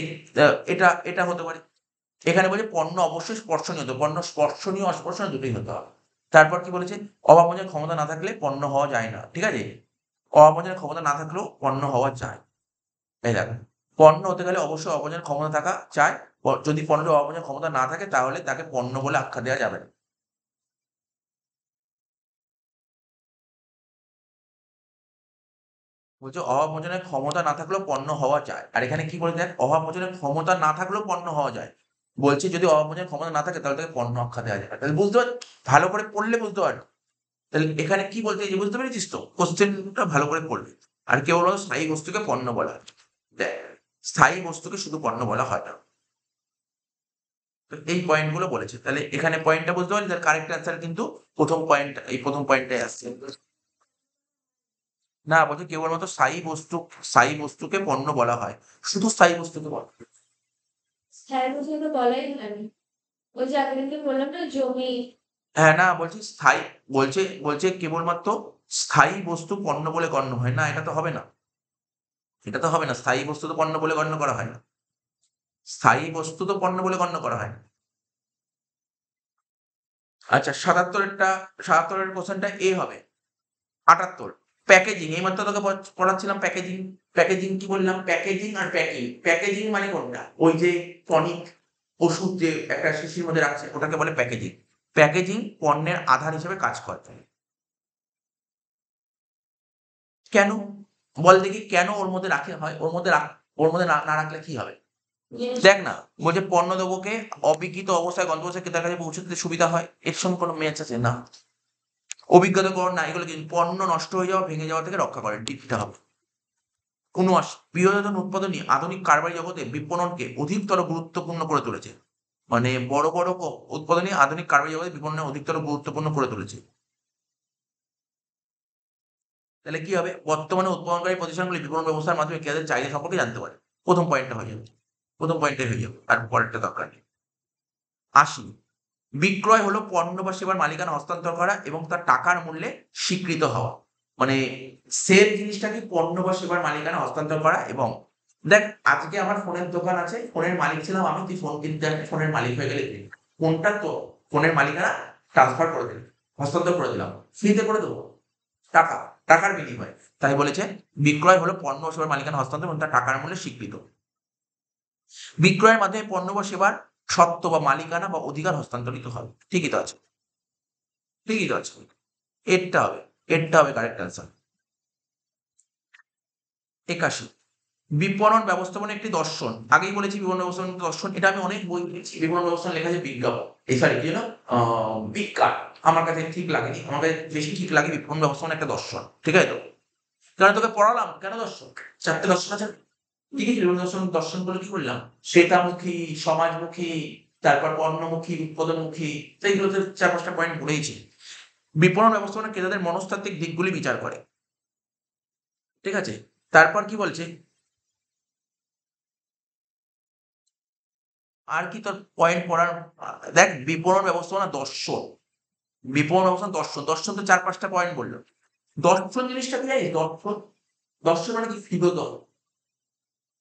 এটা এটা হতে পারে। এখানে বলছে পণ্য অবশ্যই স্পর্শনীয় হতে হবে, পণ্য স্পর্শনীয় অস্পর্শনীয় দুটোই হতে হবে। তারপর কি বলেছে, অভাবমোচনের ক্ষমতা না থাকলে পণ্য হওয়া যায় না। ঠিক আছে, অভাবমোচনের ক্ষমতা না থাকলেও পণ্য হওয়া যায়। এই দেখো, পণ্য হতে গেলে অবশ্যই অভাবমোচনের ক্ষমতা থাকা চাই। যদি পণ্যের অভাবমোচনের ক্ষমতা না থাকে তাহলে তাকে পণ্য বলে আখ্যা দেওয়া যাবে না। বলছে অভাবমোচনের ক্ষমতা না থাকলেও পণ্য হওয়া যায়। আর এখানে কি বলে দেখ, অভাবমোচনের ক্ষমতা না থাকলেও পণ্য হওয়া যায়। বলছে যদি অভাবমোচনের ক্ষমতা না থাকে তাহলে তাকে পণ্য আখ্যা দেওয়া যাবে। তাহলে বুঝতে পার, ভালো করে পড়লে বুঝতে পারবে। তাহলে এখানে কি বলতে চাইছে বুঝতে পেরেছিস তো, কোশ্চেনটা ভালো করে পড়বে। আর কেউ বলো স্থায়ী বস্তুকে পণ্য বলা হয়। দেখ স্থায়ী বস্তুকে শুধু পণ্য বলা হয় না। তো এই পয়েন্ট গুলো বলেছে, তাহলে এখানে পয়েন্টটা বুঝতে পারলি, তার কারেক্ট অ্যান্সার কিন্তু প্রথম পয়েন্ট, এই প্রথম পয়েন্টটাই আসছে। না বলছে কেবলমাত্র স্থায়ী বস্তুকে পণ্য বলা হয়, শুধু স্থায়ী বস্তুকে বলা হয়। স্থায়ী বস্তু তো বলাই হয়নি। ওই যে আপনাকে বললাম না জমি। হ্যাঁ না বলছি স্থায়ী, বলছে বলছে কেবলমাত্র স্থায়ী বস্তু পণ্য বলে গণ্য হয় না, এটা তো হবে না। এটা তো হবে না, স্থায়ী বস্তু তো পণ্য বলে গণ্য করা হয় না। স্থায়ী বস্তু তো পণ্য বলে গণ্য করা হয় না। আচ্ছা 77-এর কোশ্চেনটা এ হবে। 78। প্যাকেজিং, এইমাত্র তোকে পড়াচ্ছিলাম প্যাকেজিং। প্যাকেজিং কি বললাম? প্যাকেজিং আর প্যাকিং। প্যাকেজিং মানে কোনটা? ওই যে টনিক ওষুধ যে একটা শিশির মধ্যে রাখছে ওটাকে বলে প্যাকেজিং। প্যাকেজিং পণ্যের আধার হিসেবে কাজ করে। কেন? বল দেখি কেন ওর মধ্যে রাখা হয়? ওর মধ্যে না রাখলে কি হবে? দেখ না, বলছে পণ্য দ্রব্যকে অবিকৃত অবস্থায় গন্তব্যস্থলে ক্রেতার কাছে পৌঁছে দিতে সুবিধা হয়। এর সঙ্গে কোনো ম্যাচ আছে? না। অভিজ্ঞতাকরণ না, এগুলো কি? পণ্য নষ্ট হয়ে যাওয়া, ভেঙে যাওয়া থেকে রক্ষা করে, দিতে হবে। ৭৯, বৃহদায়তন উৎপাদনী আধুনিক কারবারি জগতে বিপণনকে অধিকতর গুরুত্বপূর্ণ করে তুলেছে। মানে বড়, বড় উৎপাদনী আধুনিক কারবারি জগতে বিপণনের অধিকতর গুরুত্বপূর্ণ করে তুলেছে। তাহলে কি হবে? বর্তমানে উৎপাদনকারী প্রতিষ্ঠানগুলি বিপণন ব্যবস্থার মাধ্যমে ক্রেতাদের চাহিদা সম্পর্কে জানতে পারে। প্রথম পয়েন্টটা হয়ে যাবে। প্রথম পয়েন্টটাই হয়ে যাবে। আর পরেরটা দরকার নেই। ৮০, বিক্রয় হলো পণ্য বা সেবার মালিকানা হস্তান্তর করা এবং তার টাকার মূল্যে স্বীকৃত হওয়া। মানে সেল জিনিসটা কি? পণ্য বা সেবার মালিকানা হস্তান্তর করা। এবং দেখ, আজকে আমার ফোনের দোকান আছে, ফোনের মালিক ছিলাম আমি, তুই ফোন কিনতে আসবি, ফোনের মালিক হয়ে গেলি তুই। ফোনটা তো ফোনের মালিকানা ট্রান্সফার করে দিলাম, হস্তান্তর করে দিলাম, ফ্রিতে করে দেবো। টাকা, টাকার বিনিময়ে। তাই বলেছে বিক্রয় হলো পণ্য ও সেবার মালিকানা হস্তান্তর এবং তার টাকার মূল্যে স্বীকৃত। বিক্রয়ের মাধ্যমে পণ্য বা সেবার স্বত্ব বা মালিকানা বা অধিকার হস্তান্তরিত হয়। ঠিকই তো আছে, ঠিকই তো আছে। এরটা হবে, এরটা হবে কারেক্ট অ্যান্সার। ৮১, বিপণন ব্যবস্থাপনা একটি দর্শন। আগেই বলেছি বিপণন ব্যবস্থাপনা একটি দর্শন। এটা আমি অনেক বই পড়েছি। বিপণন ব্যবস্থাপনা লেখা আছে বিজ্ঞাপন, এই সরি কি যেন বিজ্ঞান। আমার কাছে ঠিক লাগেনি, আমার কাছে বেশি ঠিক লাগে বিপণন ব্যবস্থাপনা একটা দর্শন। ঠিক আছে তো? কারণ তোকে পড়ালাম কেন দর্শন? ৪টে দর্শন আছে না? কি কি ছিল দর্শন? দর্শনগুলো কি করলাম? শ্বেতামুখী, সমাজমুখী, তারপর পণ্যমুখী, উৎপাদনমুখী। তো এইগুলোতে ৪-৫টা পয়েন্ট বলেইছি। বিপণন ব্যবস্থাপনা ক্রেতাদের মনস্তাত্ত্বিক দিকগুলি বিচার করে। ঠিক আছে? তারপর কি বলছে? আর কি তোর পয়েন্ট পড়ার? দেখ, বিপণন ব্যবস্থাপনা দর্শন। বিপণন ব্যবস্থাপনা দর্শন। দর্শন তো ৪-৫টা পয়েন্ট বলল। দর্শন জিনিসটা কি জানিস? দর্শন, দর্শন মানে কি? ফিলোসফি।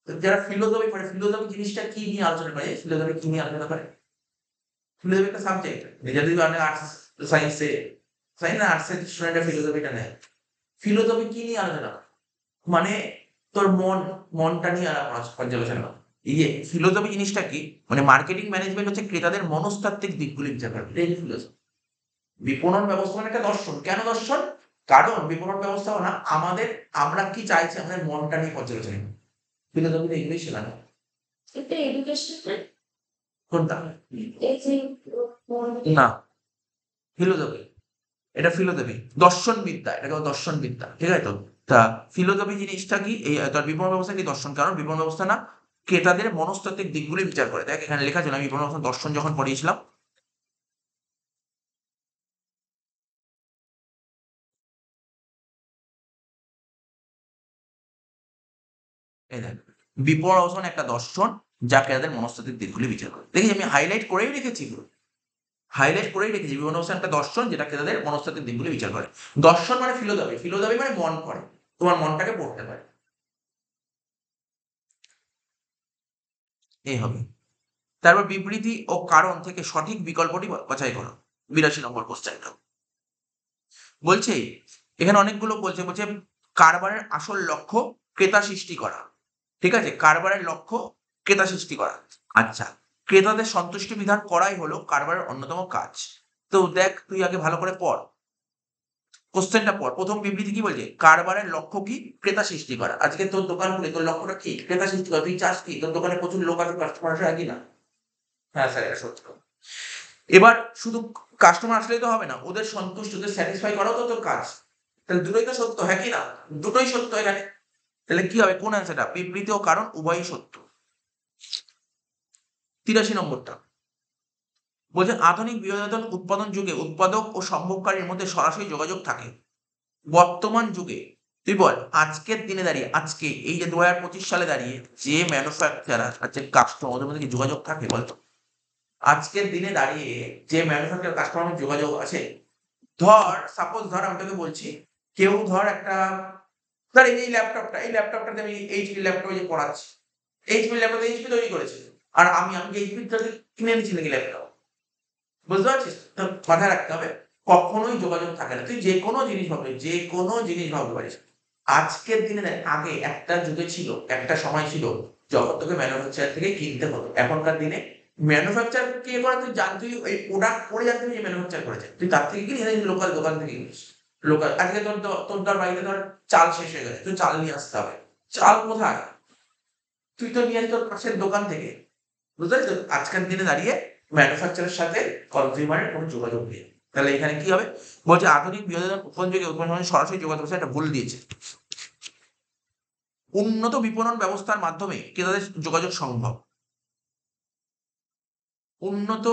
যারা ফিলোসফি পড়ে, ফিলোসফি জিনিসটা কি নিয়ে আলোচনা করে? ফিলোসফি কি নিয়ে আলোচনা করে? ফিলোসফি একটা সাবজেক্ট। যদি অনেক আর্টস সায়েন্সে, সায়েন্স না আর্টসের স্টুডেন্টরা ফিলোসফিটা নেয়। ফিলোসফি কি নিয়ে আলোচনা করে? মানে তোর মনটা নিয়ে পর্যালোচনা করে। এই যে ফিলোসফি জিনিসটা কি? মানে মার্কেটিং ম্যানেজমেন্ট হচ্ছে ক্রেতাদের মনস্তাত্ত্বিক দিকগুলি বিচার করে। এটাই ফিলোসফি। বিপণন ব্যবস্থাপনা একটা দর্শন। কেন দর্শন? কারণ বিপণন ব্যবস্থাপনা আমরা কি চাইছি আমাদের মনটা নিয়ে পর্যালোচনা করে। ফিলোসফিতে এগুলোই শেখানো হয়। এটা এডুকেশন না? কোনটা? এই যে না, ফিলোসফি। এটা ফিলোসফি, দর্শনবিদ্যা, এটাকে বলে দর্শনবিদ্যা। ঠিক আছে তো? তা ফিলোসফি জিনিসটা কি? এই তার বিপণন ব্যবস্থা কি? দর্শন। কারণ বিপণন ব্যবস্থা না ক্রেতাদের মনস্তাত্ত্বিক দিকগুলি বিচার করে। দেখ এখানে লেখা ছিল, আমি বিপণন ব্যবস্থা দর্শন যখন পড়িয়েছিলাম, এই দেখ, বিপণন ব্যবস্থাপনা একটা দর্শন যা ক্রেতাদের মনস্তাত্ত্বিক দিকগুলি বিচার করে। দেখি আমি হাইলাইট করেই রেখেছি এগুলো। হাইলাইট করেই রেখেছি। বিপণন ব্যবস্থা একটা দর্শন যেটা ক্রেতাদের মনস্তাত্ত্বিক দিকগুলি বিচার করে। দর্শন মানে ফিলোসফি। ফিলোসফি মানে মন পড়ে। তোমার মনটাকে পড়তে পারে। এই হবে। তারপর বিবৃতি ও কারণ থেকে সঠিক বিকল্পটি বাছাই করো। ৮২ নম্বর কোশ্চেনটা বলছে, এখানে অনেকগুলো বলছে কারবারের আসল লক্ষ্য ক্রেতা সৃষ্টি করা। ঠিক আছে? কারবারের লক্ষ্য ক্রেতা সৃষ্টি করা। আচ্ছা, ক্রেতাদের সন্তুষ্টি বিধান করাই হলো কারবারের অন্যতম কাজ। তো দেখ, তুই আগে ভালো করে পড়, কোশ্চেনটা পড়। প্রথম বিবৃতি কি বলছে? কারবারের লক্ষ্য কি? ক্রেতা সৃষ্টি করা। আজকে তোর দোকান খুলে তোর লক্ষ্যটা কি? ক্রেতা সৃষ্টি করা। তুই চাস কি তোর দোকানে প্রচুর লোক আসুক, কাস্টমার আসে, একই না? হ্যাঁ স্যার, এটা সত্য। এবার শুধু কাস্টমার আসলেই তো হবে না, ওদের সন্তুষ্ট, ওদের স্যাটিসফাই করাও তো তোর কাজ। তাহলে দুটোই তো সত্য, হ্যাঁ কি না? দুটোই সত্য এখানে। তাহলে কি হবে? কোন অ্যান্সারটা? বিবৃতি ও কারণ উভয়ই সত্য। ৮৩ নম্বরটা বলছে, আধুনিক বৃহদায়তন উৎপাদন যুগে উৎপাদক ও সম্ভবকারীর মধ্যে সরাসরি যোগাযোগ থাকে। বর্তমান যুগে তুই বল, আজকের দিনে দাঁড়িয়ে, আজকে এই যে ২০২৫ সালে দাঁড়িয়ে যে ম্যানুফ্যাকচারার আর যে কাস্টমার, ওদের মধ্যে কি যোগাযোগ থাকে বলতো? আজকের দিনে দাঁড়িয়ে যে ম্যানুফ্যাকচারার কাস্টমার যোগাযোগ আছে। সাপোজ ধর আমি তোকে বলছি, কেউ ধর একটা, ধর এই ল্যাপটপটাতে আমি এইচপি ল্যাপটপে যে পড়াচ্ছি, এইচপি ল্যাপটপ এইচপি তৈরি করেছে। আর আমি কি এইচপি থেকে কিনে এনেছি নাকি ল্যাপটপ? বুঝতে পারছিস? তো মাথায় রাখতে হবে, কখনোই যোগাযোগ থাকে না। তুই যে কোনো জিনিস ভাবতে পারিস। আজকের দিনে দেখ, আগে একটা যুগে ছিল, একটা সময় ছিল যখন তোকে ম্যানুফ্যাকচারার থেকে কিনতে হতো। এখনকার দিনে ম্যানুফ্যাকচার কে করে তুই ওই প্রোডাক্ট পরে জানতে যে ম্যানুফ্যাকচার করেছে। তুই তার থেকে কিনিস, লোকাল দোকান থেকে কিনিস। লোকাল আজকে তোর বাড়িতে ধর চাল শেষ হয়ে গেছে, তুই চাল নিয়ে আসতে হবে। চাল কোথায়? তুই তো নিয়ে আসবি তোর পাশের দোকান থেকে। বুঝতে পারছিস? আজকের দিনে দাঁড়িয়ে ম্যানুফ্যাকচারের সাথে কনজিউমারের কোনো যোগাযোগ নেই। তাহলে এখানে কি হবে? বলছে আধুনিক বিনোদনের প্রথম যুগে উৎপাদনের সরাসরি যোগাযোগ ব্যবস্থা একটা ভুল দিয়েছে। উন্নত বিপণন ব্যবস্থার মাধ্যমে ক্রেতাদের যোগাযোগ সম্ভব। উন্নত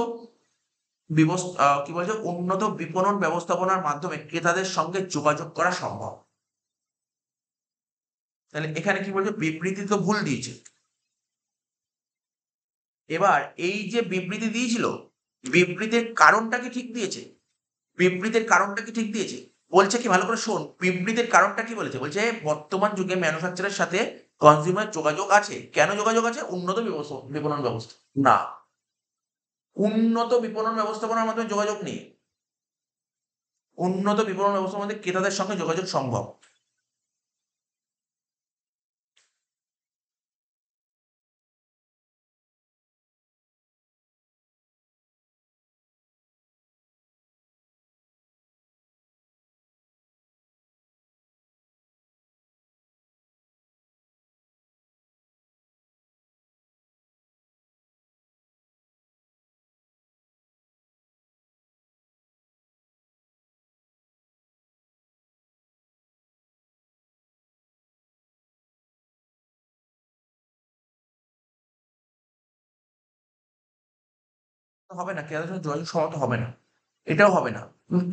কি বলছে? উন্নত বিপণন ব্যবস্থাপনার মাধ্যমে ক্রেতাদের সঙ্গে যোগাযোগ করা সম্ভব। তাহলে এখানে কি বলছে? বিবৃতি তো ভুল দিয়েছে। এবার এই যে বিবৃতি দিয়েছিল, বিবৃতির কারণটা কি ঠিক দিয়েছে? বিবৃতির কারণটা কি ঠিক দিয়েছে? বলছে কি, ভালো করে শোন, বিবৃতির কারণটা কি বলেছে? বলছে বর্তমান যুগে ম্যানুফ্যাকচারের সাথে কনজিউমার যোগাযোগ আছে। কেন যোগাযোগ আছে? উন্নত বিপণন ব্যবস্থা। না, উন্নত বিপণন ব্যবস্থাপনার মাধ্যমে যোগাযোগ নেই। উন্নত বিপণন ব্যবস্থার মধ্যে ক্রেতাদের সঙ্গে যোগাযোগ সম্ভব। হবে না, ক্রেতাদের সঙ্গে যোগাযোগ সমাপ্ত হবে না। এটাও হবে না।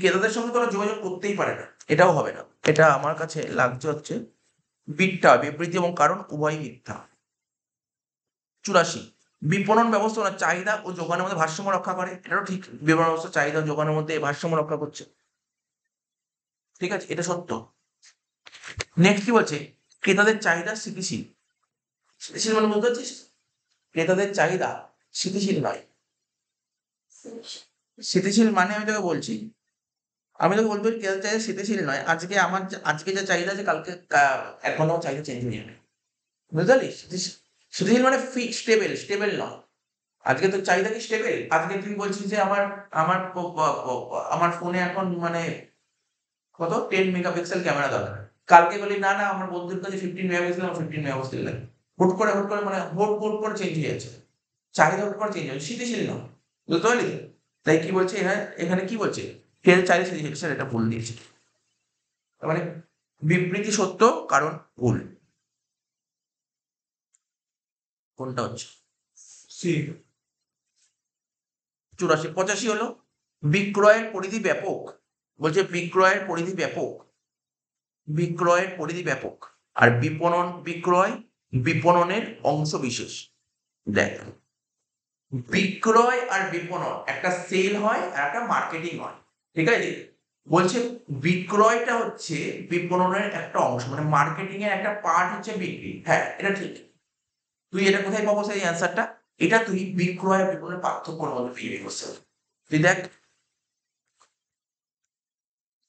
ক্রেতাদের সঙ্গে তোরা যোগাযোগ করতেই পারে না, এটাও হবে না। এটা আমার কাছে লাগছে হচ্ছে বিটটা বিবৃতি এবং কারণ উভয়ই মিথ্যা। 84, বিপণন ব্যবস্থাপনা চাহিদা ও যোগানের মধ্যে ভারসাম্য রক্ষা করে। এটাও ঠিক, বিপণন ব্যবস্থা চাহিদা ও যোগানের মধ্যে ভারসাম্য রক্ষা করছে। ঠিক আছে, এটা সত্য। নেক্সট কি বলছে? ক্রেতাদের চাহিদা স্থিতিশীল। স্থিতিশীল মানে বুঝতে পারছিস? ক্রেতাদের চাহিদা স্থিতিশীল নয়। স্থিতিশীল মানে আমি তোকে বলবো ক্রেতাদের চাহিদা স্থিতিশীল নয়। আজকে যা চাহিদা আছে কালকে এখনো চাহিদা চেঞ্জ হয়ে যাবে। বুঝতে পারলি? স্থিতিশীল মানে ফিক্স, স্টেবল নয়। আজকে তোর চাহিদা কি স্টেবল? আজকে তুই বলছিস যে আমার আমার আমার ফোনে এখন মানে কত 10 মেগাপিক্সেল ক্যামেরা দরকার। কালকে বলি না না, আমার বন্ধুর কাছে 15 মেগাপিক্সেল, আমার 15 মেগাপিক্সেল লাগে। হুট করে মানে হুট করে চেঞ্জ হয়ে যাচ্ছে। চাহিদা হুট করে চেঞ্জ হচ্ছে, স্থিতিশীল নয়। বুঝতে পারলি? তাই কি বলছে এখানে কি বলছে? ফের চাইলে স্থিতিশীল, স্যার এটা ভুল দিয়েছে। তার মানে বিবৃতি সত্য, কারণ ভুল। কোনটা হচ্ছে? সি। 84, 85 হলো বিক্রয়ের পরিধি ব্যাপক। বলছে বিক্রয়ের পরিধি ব্যাপক আর বিপণনের অংশ বিশেষ। দেখ, বিক্রয় আর বিপণন একটা সেল হয় আর একটা মার্কেটিং হয়। ঠিক আছে? বলছে বিক্রয়টা হচ্ছে বিপণনের একটা অংশ, মানে মার্কেটিং এর একটা পার্ট হচ্ছে বিক্রি। হ্যাঁ, এটা ঠিক। তুই এটা কোথায় পাবো সেই অ্যান্সারটা? এটা তুই বিক্রয় আর বিপণনের পার্থক্যের মধ্যে পেয়ে যাবি। তুই দেখ,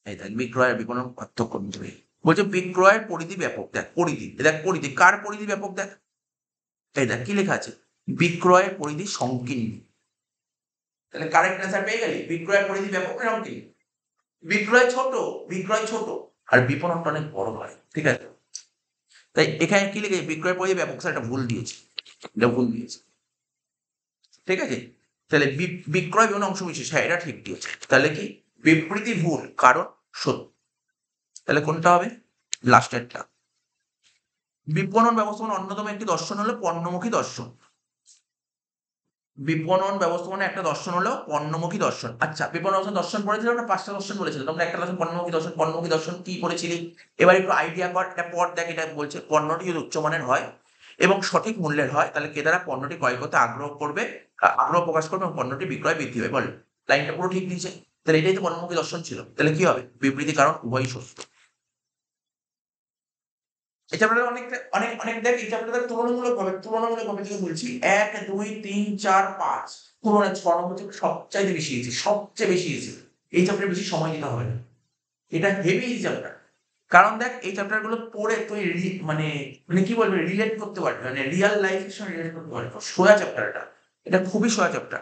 এই দেখ বিক্রয় আর বিপণন পার্থক্য বুঝবি। বলছে বিক্রয়ের পরিধি ব্যাপক। দেখ পরিধি কার পরিধি ব্যাপক? দেখ, এই দেখ কি লেখা আছে, বিক্রয়ের পরিধি সংকীর্ণ। তাহলে কারেক্ট অ্যান্সার পেয়ে গেলি, বিক্রয়ের পরিধি ব্যাপক না সংকীর্ণ? বিক্রয় ছোট আর বিপণনটা অনেক বড় হয়। ঠিক আছে? তাই এখানে কি লিখেছে? বিক্রয়ের পরিধি ব্যাপক। স্যার এটা ভুল দিয়েছে, ঠিক আছে? তাহলে বিক্রয় বিপণন অংশ বিশেষ, হ্যাঁ এটা ঠিক দিয়েছে। তাহলে কি বিবৃতি ভুল, কারণ সত্য। তাহলে কোনটা হবে? লাস্টেরটা। বিপণন ব্যবস্থাপনার অন্যতম একটি দর্শন হলো পণ্যমুখী দর্শন। বিপণন ব্যবস্থাপনার একটা দর্শন হলো পণ্যমুখী দর্শন। আচ্ছা, বিপণন ব্যবস্থাপনা দর্শন পড়েছিলাম, আমরা 5টা দর্শন বলেছিলাম। তোমরা একটা দর্শন পণ্যমুখী দর্শন কি পড়েছিলি? এবার একটু আইডিয়া কর। এটা পর দেখ, এটা বলছে পণ্যটি যদি উচ্চমানের হয় এবং সঠিক মূল্যের হয় তাহলে ক্রেতারা পণ্যটি ক্রয় করতে আগ্রহ প্রকাশ করবে এবং পণ্যটি বিক্রয় বৃদ্ধি হবে। বল, লাইনটা পুরো ঠিক দিয়েছে। তাহলে এটাই তো পণ্যমুখী দর্শন ছিল। তাহলে কি হবে? বিবৃতি কারণ উভয়ই সত্য। এই চ্যাপ্টারে অনেক দেখ, এই চ্যাপ্টারে তুলনামূলকভাবে তোকে বলছি 1 2 3 4 5 তুলনায় 6 নম্বর থেকে সবচেয়ে বেশি ইজি। এই চ্যাপ্টারে বেশি সময় দিতে হবে না, এটা হেভি এই চ্যাপ্টার। কারণ দেখ এই চ্যাপ্টার গুলো পড়ে তুই মানে মানে কি বলবি রিলেট করতে পারবি, মানে রিয়েল লাইফের সঙ্গে রিলেট করতে পারবি। সোজা চ্যাপ্টার এটা খুবই সোজা চ্যাপ্টার।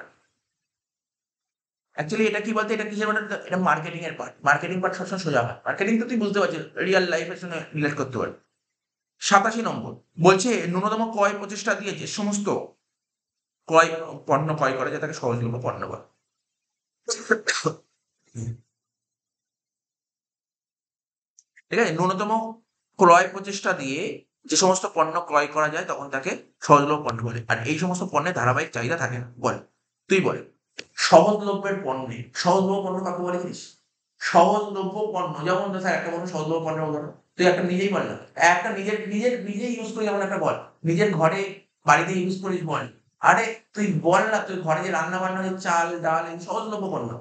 অ্যাকচুয়ালি এটা কি বলতে, এটা কিসের মানে, এটা মার্কেটিং এর পার্ট। মার্কেটিং পার্ট সবসময় সোজা হয়, মার্কেটিং তো তুই বুঝতে পারছিস, রিয়েল লাইফের সঙ্গে রিলেট করতে পারবি। 87 নম্বর বলছে ন্যূনতম ক্রয় প্রচেষ্টা দিয়ে যে সমস্ত ক্রয় পণ্য ক্রয় করা যায় তাকে সহজলভ্য পণ্য বলে। ঠিক আছে, ন্যূনতম ক্রয় প্রচেষ্টা দিয়ে যে সমস্ত পণ্য ক্রয় করা যায় তখন তাকে সহজলভ্য পণ্য বলে। আর এই সমস্ত পণ্যের ধারাবাহিক চাহিদা থাকে না। বল, তুই বল, সহজলভ্যের পণ্যে সহজলভ্য পণ্য কাকে বলে জানিস? সহজলভ্য পণ্য যেমন স্যার একটা কোনো সহজলভ্য পণ্যের উদাহরণ তুই একটা নিজেই বল না, একটা নিজেই ইউজ করি যেমন একটা বল, নিজের ঘরে বাড়িতে ইউজ করিস বল। আরে তুই বল না, তুই ঘরে যে রান্না বান্না হচ্ছে চাল ডাল এই সহজলভ্য পণ্য।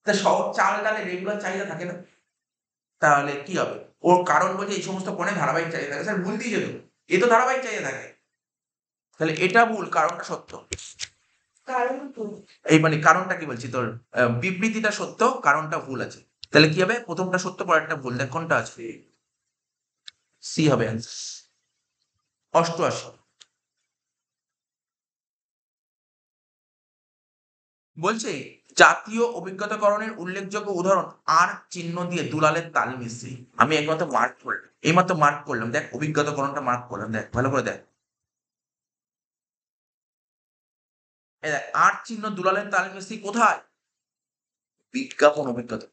তা চাল ডালের রেগুলার চাহিদা থাকে না, তাহলে কি হবে? ওর কারণ বলছে এই সমস্ত পণ্যের ধারাবাহিক চাহিদা থাকে। স্যার ভুল দিয়েছে তো, এ তো ধারাবাহিক চাহিদা থাকে, তাহলে এটা ভুল, কারণটা সত্য। কারণ তো এই মানে কারণটা কি বলছি তোর, বিবৃতিটা সত্য, কারণটা ভুল আছে। তাহলে কি হবে? প্রথমটা সত্য, পরেরটা ভুল। দেখ কোনটা আছে, সি হবে অ্যান্সার। 88 বলছে জাতীয় অভিজ্ঞতাকরণের উল্লেখযোগ্য উদাহরণ আর চিহ্ন দিয়ে দুলালের তাল মিস্ত্রি। আমি একমাত্র মার্ক করলাম, এইমাত্র মার্ক করলাম, দেখ অভিজ্ঞতাকরণটা মার্ক করলাম, দেখ ভালো করে দেখ। এই দেখ আর চিহ্ন দুলালের তাল মিস্ত্রি কোথায়? বিজ্ঞাপন অভিজ্ঞতা,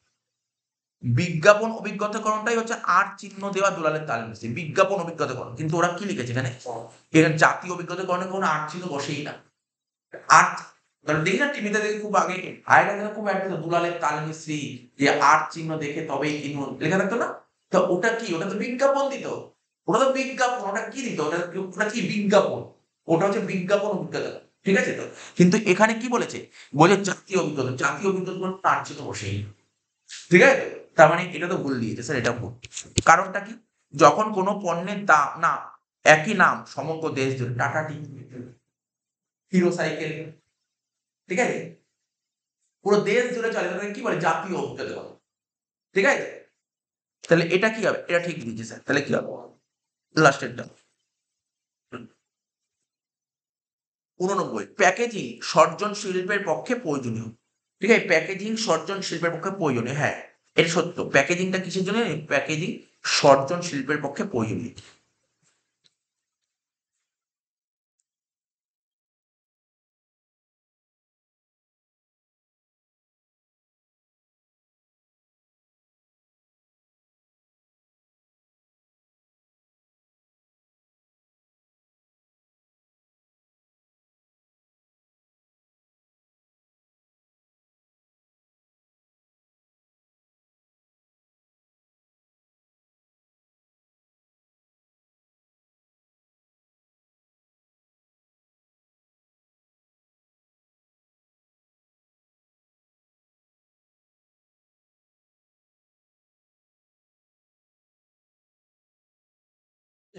বিজ্ঞাপন অভিজ্ঞতাকরণটাই হচ্ছে আর চিহ্ন দেওয়া দুলালের তাল মিস্ত্রি, বিজ্ঞাপন অভিজ্ঞতাকরণ। কিন্তু ওরা কি লিখেছে এখানে, এখানে জাতীয় অভিজ্ঞতাকরণে কোনো আর চিহ্ন বসেই না। আর দেখি না টিভিতে দেখি খুব আগে, আগেকার দিনে খুব একটা দুলালের তাল মিস্ত্রি, যে আর চিহ্ন দেখে তবেই কিনুন লেখা থাকতো না? তো ওটা কি, ওটা তো বিজ্ঞাপন দিত, ওটা তো বিজ্ঞাপন, ওটা কি দিত, ওটা কি বিজ্ঞাপন, ওটা হচ্ছে বিজ্ঞাপন অভিজ্ঞতা। ঠিক আছে তো, কিন্তু এখানে কি বলেছে, বলে জাতীয় অভিজ্ঞতা, জাতীয় অভিজ্ঞতা কোনো তার চিহ্ন বসেই না। ঠিক আছে, তার মানে এটা তো ভুল দিয়েছে স্যার, এটা ভুল। কারণটা কি, যখন কোনো পণ্যের দাম না একই নাম সমগ্র দেশ জুড়ে, টাটা টি, হিরো সাইকেল, ঠিক আছে, পুরো দেশ জুড়ে চলে, তাদেরকে কি বলে জাতীয় অভিজ্ঞতা বলে। ঠিক আছে, তাহলে এটা কি হবে, এটা ঠিক দিয়েছে স্যার, তাহলে কি হবে লাস্টেরটা। 89 প্যাকেজিং সর্জন শিল্পের পক্ষে প্রয়োজনীয়। ঠিক আছে, প্যাকেজিং সর্জন শিল্পের পক্ষে প্রয়োজনীয়, হ্যাঁ এটা সত্য। প্যাকেজিংটা কিসের জন্য? প্যাকেজিং সর্জন শিল্পের পক্ষে প্রয়োজনীয়।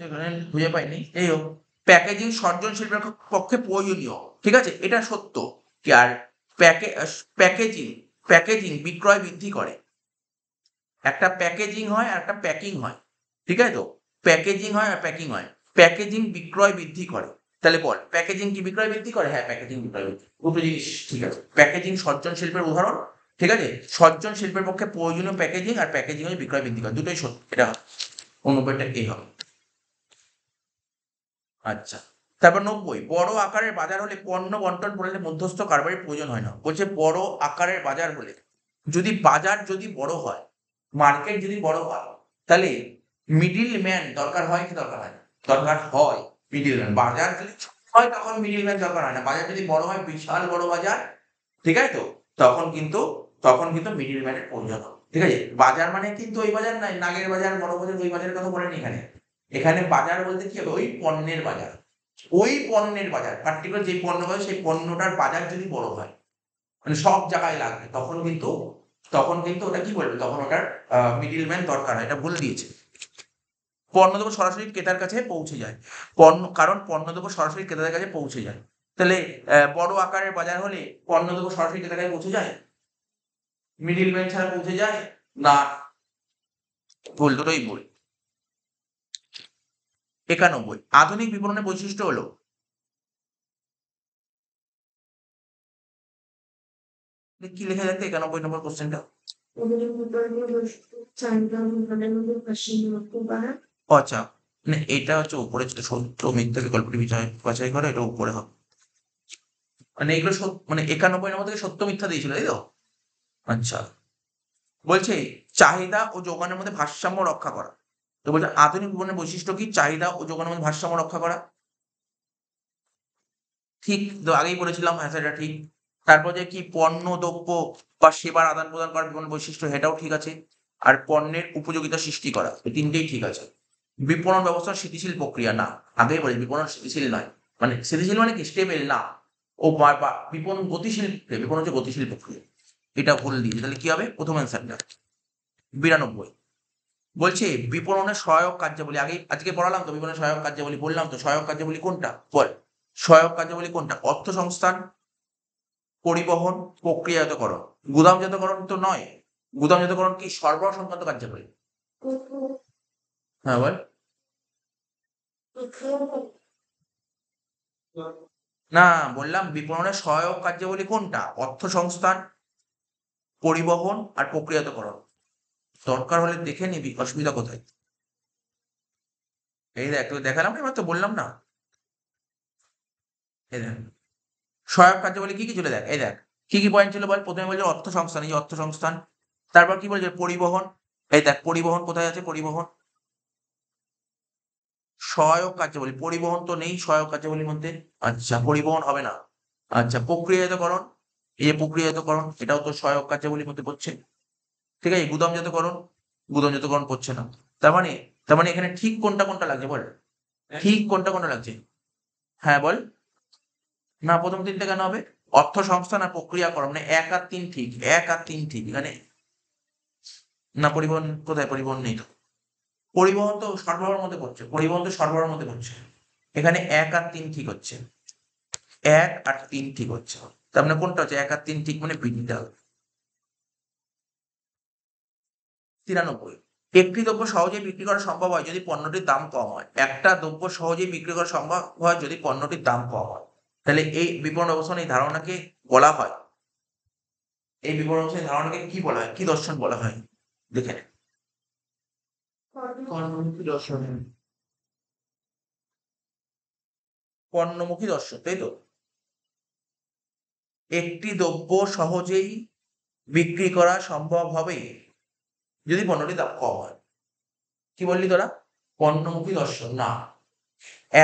এখানে খুঁজে পাইনি, এই হোক, প্যাকেজিং সর্জন শিল্পের পক্ষে প্রয়োজনীয়। ঠিক আছে, এটা সত্য। কি আর প্যাকেজিং, প্যাকেজিং বিক্রয় বৃদ্ধি করে। একটা প্যাকেজিং হয় আর একটা প্যাকিং হয়, ঠিক আছে তো, প্যাকেজিং হয় আর প্যাকিং হয়, প্যাকেজিং বিক্রয় বৃদ্ধি করে। তাহলে বল প্যাকেজিং কি বিক্রয় বৃদ্ধি করে? হ্যাঁ প্যাকেজিং বিক্রয় বৃদ্ধি, দুটো জিনিস ঠিক আছে। প্যাকেজিং সর্জন শিল্পের উদাহরণ, ঠিক আছে, সর্জন শিল্পের পক্ষে প্রয়োজনীয় প্যাকেজিং, আর প্যাকেজিং হচ্ছে বিক্রয় বৃদ্ধি করে, দুটোই সত্য। এটা 89টা এই হবে। আচ্ছা, তারপর 90 বড় আকারের বাজার হলে পণ্য বন্টন প্রণালীতে মধ্যস্থ কারবারের প্রয়োজন হয় না। বলছে বড় আকারের বাজার হলে, যদি বাজার যদি বড় হয়, মার্কেট যদি বড় হয়, তাহলে মিডিল ম্যান দরকার হয় কি দরকার হয় না? দরকার হয় মিডিল ম্যান। বাজার যদি ছোট হয় তখন মিডিল ম্যান দরকার হয় না, বাজার যদি বড় হয় বিশাল বড় বাজার, ঠিক আছে তো, তখন কিন্তু মিডিল ম্যানের প্রয়োজন হয়। ঠিক আছে, বাজার মানে কিন্তু ওই বাজার নাই, নাগের বাজার বড় বাজার ওই বাজারের কথা বলেনি এখানে। এখানে বাজার বলতে কি হবে, ওই পণ্যের বাজার, ওই পণ্যের বাজার, পার্টিকুলার যে পণ্য হয় সেই পণ্যটার বাজার যদি বড় হয়, মানে সব জায়গায় লাগবে, তখন কিন্তু ওটা কি বলবে, তখন ওটার মিডিল ম্যান দরকার হয়, এটা বলে দিয়েছে। পণ্য দেবো সরাসরি ক্রেতার কাছে পৌঁছে যায়, কারণ পণ্য দেবো সরাসরি ক্রেতাদের কাছে পৌঁছে যায়। তাহলে বড় আকারের বাজার হলে পণ্য দেবো সরাসরি ক্রেতার কাছে পৌঁছে যায়? মিডিল ম্যান ছাড়া পৌঁছে যায় না, ভুল, দুটোই ভুল। 91, আধুনিক বিপণনের বৈশিষ্ট্য হলো, কি লেখা যাচ্ছে 91 নম্বর কোশ্চেনটা? আধুনিক বিপণনের বৈশিষ্ট্য চাহিদা অনুমানের মধ্যে ভারসাম্য রক্ষা করা। আচ্ছা, মানে এটা হচ্ছে উপরে সত্য মিথ্যা বিকল্পটি বাছাই করা, এটা উপরে হবে। মানে এগুলো মানে 91 নম্বর থেকে সত্য মিথ্যা দিয়েছিল, তাই তো? আচ্ছা, বলছে চাহিদা ও যোগানের মধ্যে ভারসাম্য রক্ষা করা। তো বলছে আধুনিক বিপণনের বৈশিষ্ট্য কি? চাহিদা ও যোগানের মধ্যে ভারসাম্য রক্ষা করা। ঠিক তো আগেই বলেছিলাম, হ্যাঁ সেটা ঠিক। তারপর যে কি পণ্য দ্রব্য বা সেবার আদান প্রদান করার বিপণন বৈশিষ্ট্য, এটাও ঠিক আছে। আর পণ্যের উপযোগিতা সৃষ্টি করা, এই তিনটেই ঠিক আছে। বিপণন ব্যবস্থা স্থিতিশীল প্রক্রিয়া না, আগেই বলেছি বিপণন স্থিতিশীল নয়, মানে স্থিতিশীল মানে কি স্টেবল না, ও বা বিপণন গতিশীল প্রক্রিয়া, বিপণন হচ্ছে গতিশীল প্রক্রিয়া। এটা ভুল দিয়েছে, তাহলে কি হবে প্রথম অ্যান্সারটা? 92 বলছে বিপণনের সহায়ক কার্যাবলী, আজকে পড়ালাম তো বিপণনের সহায়ক কার্যাবলী, বললাম তো সহায়ক কার্যাবলী কোনটা বল, সহায়ক কার্যাবলী কোনটা? অর্থ সংস্থান, পরিবহন, প্রক্রিয়াজাতকরণ। গুদামজাতকরণ তো নয়, গুদামজাতকরণ কি সরবরাহ সংক্রান্ত কার্যাবলী? হ্যাঁ বল। না, বললাম বিপণনের সহায়ক কার্যাবলী কোনটা? অর্থ সংস্থান, পরিবহন আর প্রক্রিয়াজাতকরণ। দরকার হলে দেখে নিবি, অসুবিধা কোথায়? এই দেখ, তোকে দেখালাম না, এবার তো বললাম না। এই দেখ সহায়ক কার্যাবলী কি কি ছিল, দেখ এই দেখ কি কি পয়েন্ট ছিল বল। প্রথমে বলছে অর্থ সংস্থান, এই যে অর্থ সংস্থান। তারপর কি বলছে? পরিবহন। এই দেখ পরিবহন কোথায় আছে? পরিবহন সহায়ক কার্যাবলী, পরিবহন তো নেই সহায়ক কার্যাবলীর মধ্যে। আচ্ছা, পরিবহন হবে না। আচ্ছা, প্রক্রিয়াজাতকরণ, এই যে প্রক্রিয়াজাতকরণ, এটাও তো সহায়ক কার্যাবলীর মধ্যে পড়ছে। ঠিক আছে, গুদামজাতকরণ, গুদামজাতকরণ পড়ছে না। তার মানে এখানে ঠিক কোনটা কোনটা লাগছে বল, ঠিক কোনটা কোনটা লাগছে? হ্যাঁ বল। না, প্রথম তিনটে কেন হবে? অর্থ সংস্থান আর প্রক্রিয়াকরণ, মানে 1 আর 3 ঠিক, 1 আর 3 ঠিক এখানে। না, পরিবহন কোথায়? পরিবহন নেই তো। পরিবহন তো সরবরাহের মধ্যে পড়ছে, পরিবহন তো সরবরাহের মধ্যে পড়ছে। এখানে 1 আর 3 ঠিক হচ্ছে, 1 আর 3 ঠিক হচ্ছে। তার মানে কোনটা হচ্ছে 1 আর 3 ঠিক, মানে বিডিটা হবে। 93, একটি দ্রব্য সহজেই বিক্রি করা সম্ভব হয় যদি পণ্যটির দাম কম হয়। একটা দ্রব্য সহজেই বিক্রি করা সম্ভব হয় যদি পণ্যটির দাম কম হয়। তাহলে এই বিপণন ব্যবস্থাপনা, এই ধারণাকে বলা হয়, এই বিপণন ব্যবস্থাপনা এই ধারণাকে কি বলা হয়, কি দর্শন বলা হয়? দেখে নে। কর্মমুখী দর্শন। পণ্যমুখী দর্শন, তাই তো? একটি দ্রব্য সহজেই বিক্রি করা সম্ভব হবে যদি পণ্যটির দাম কম হয়। কি বললি তোরা? পণ্যমুখী দর্শন না,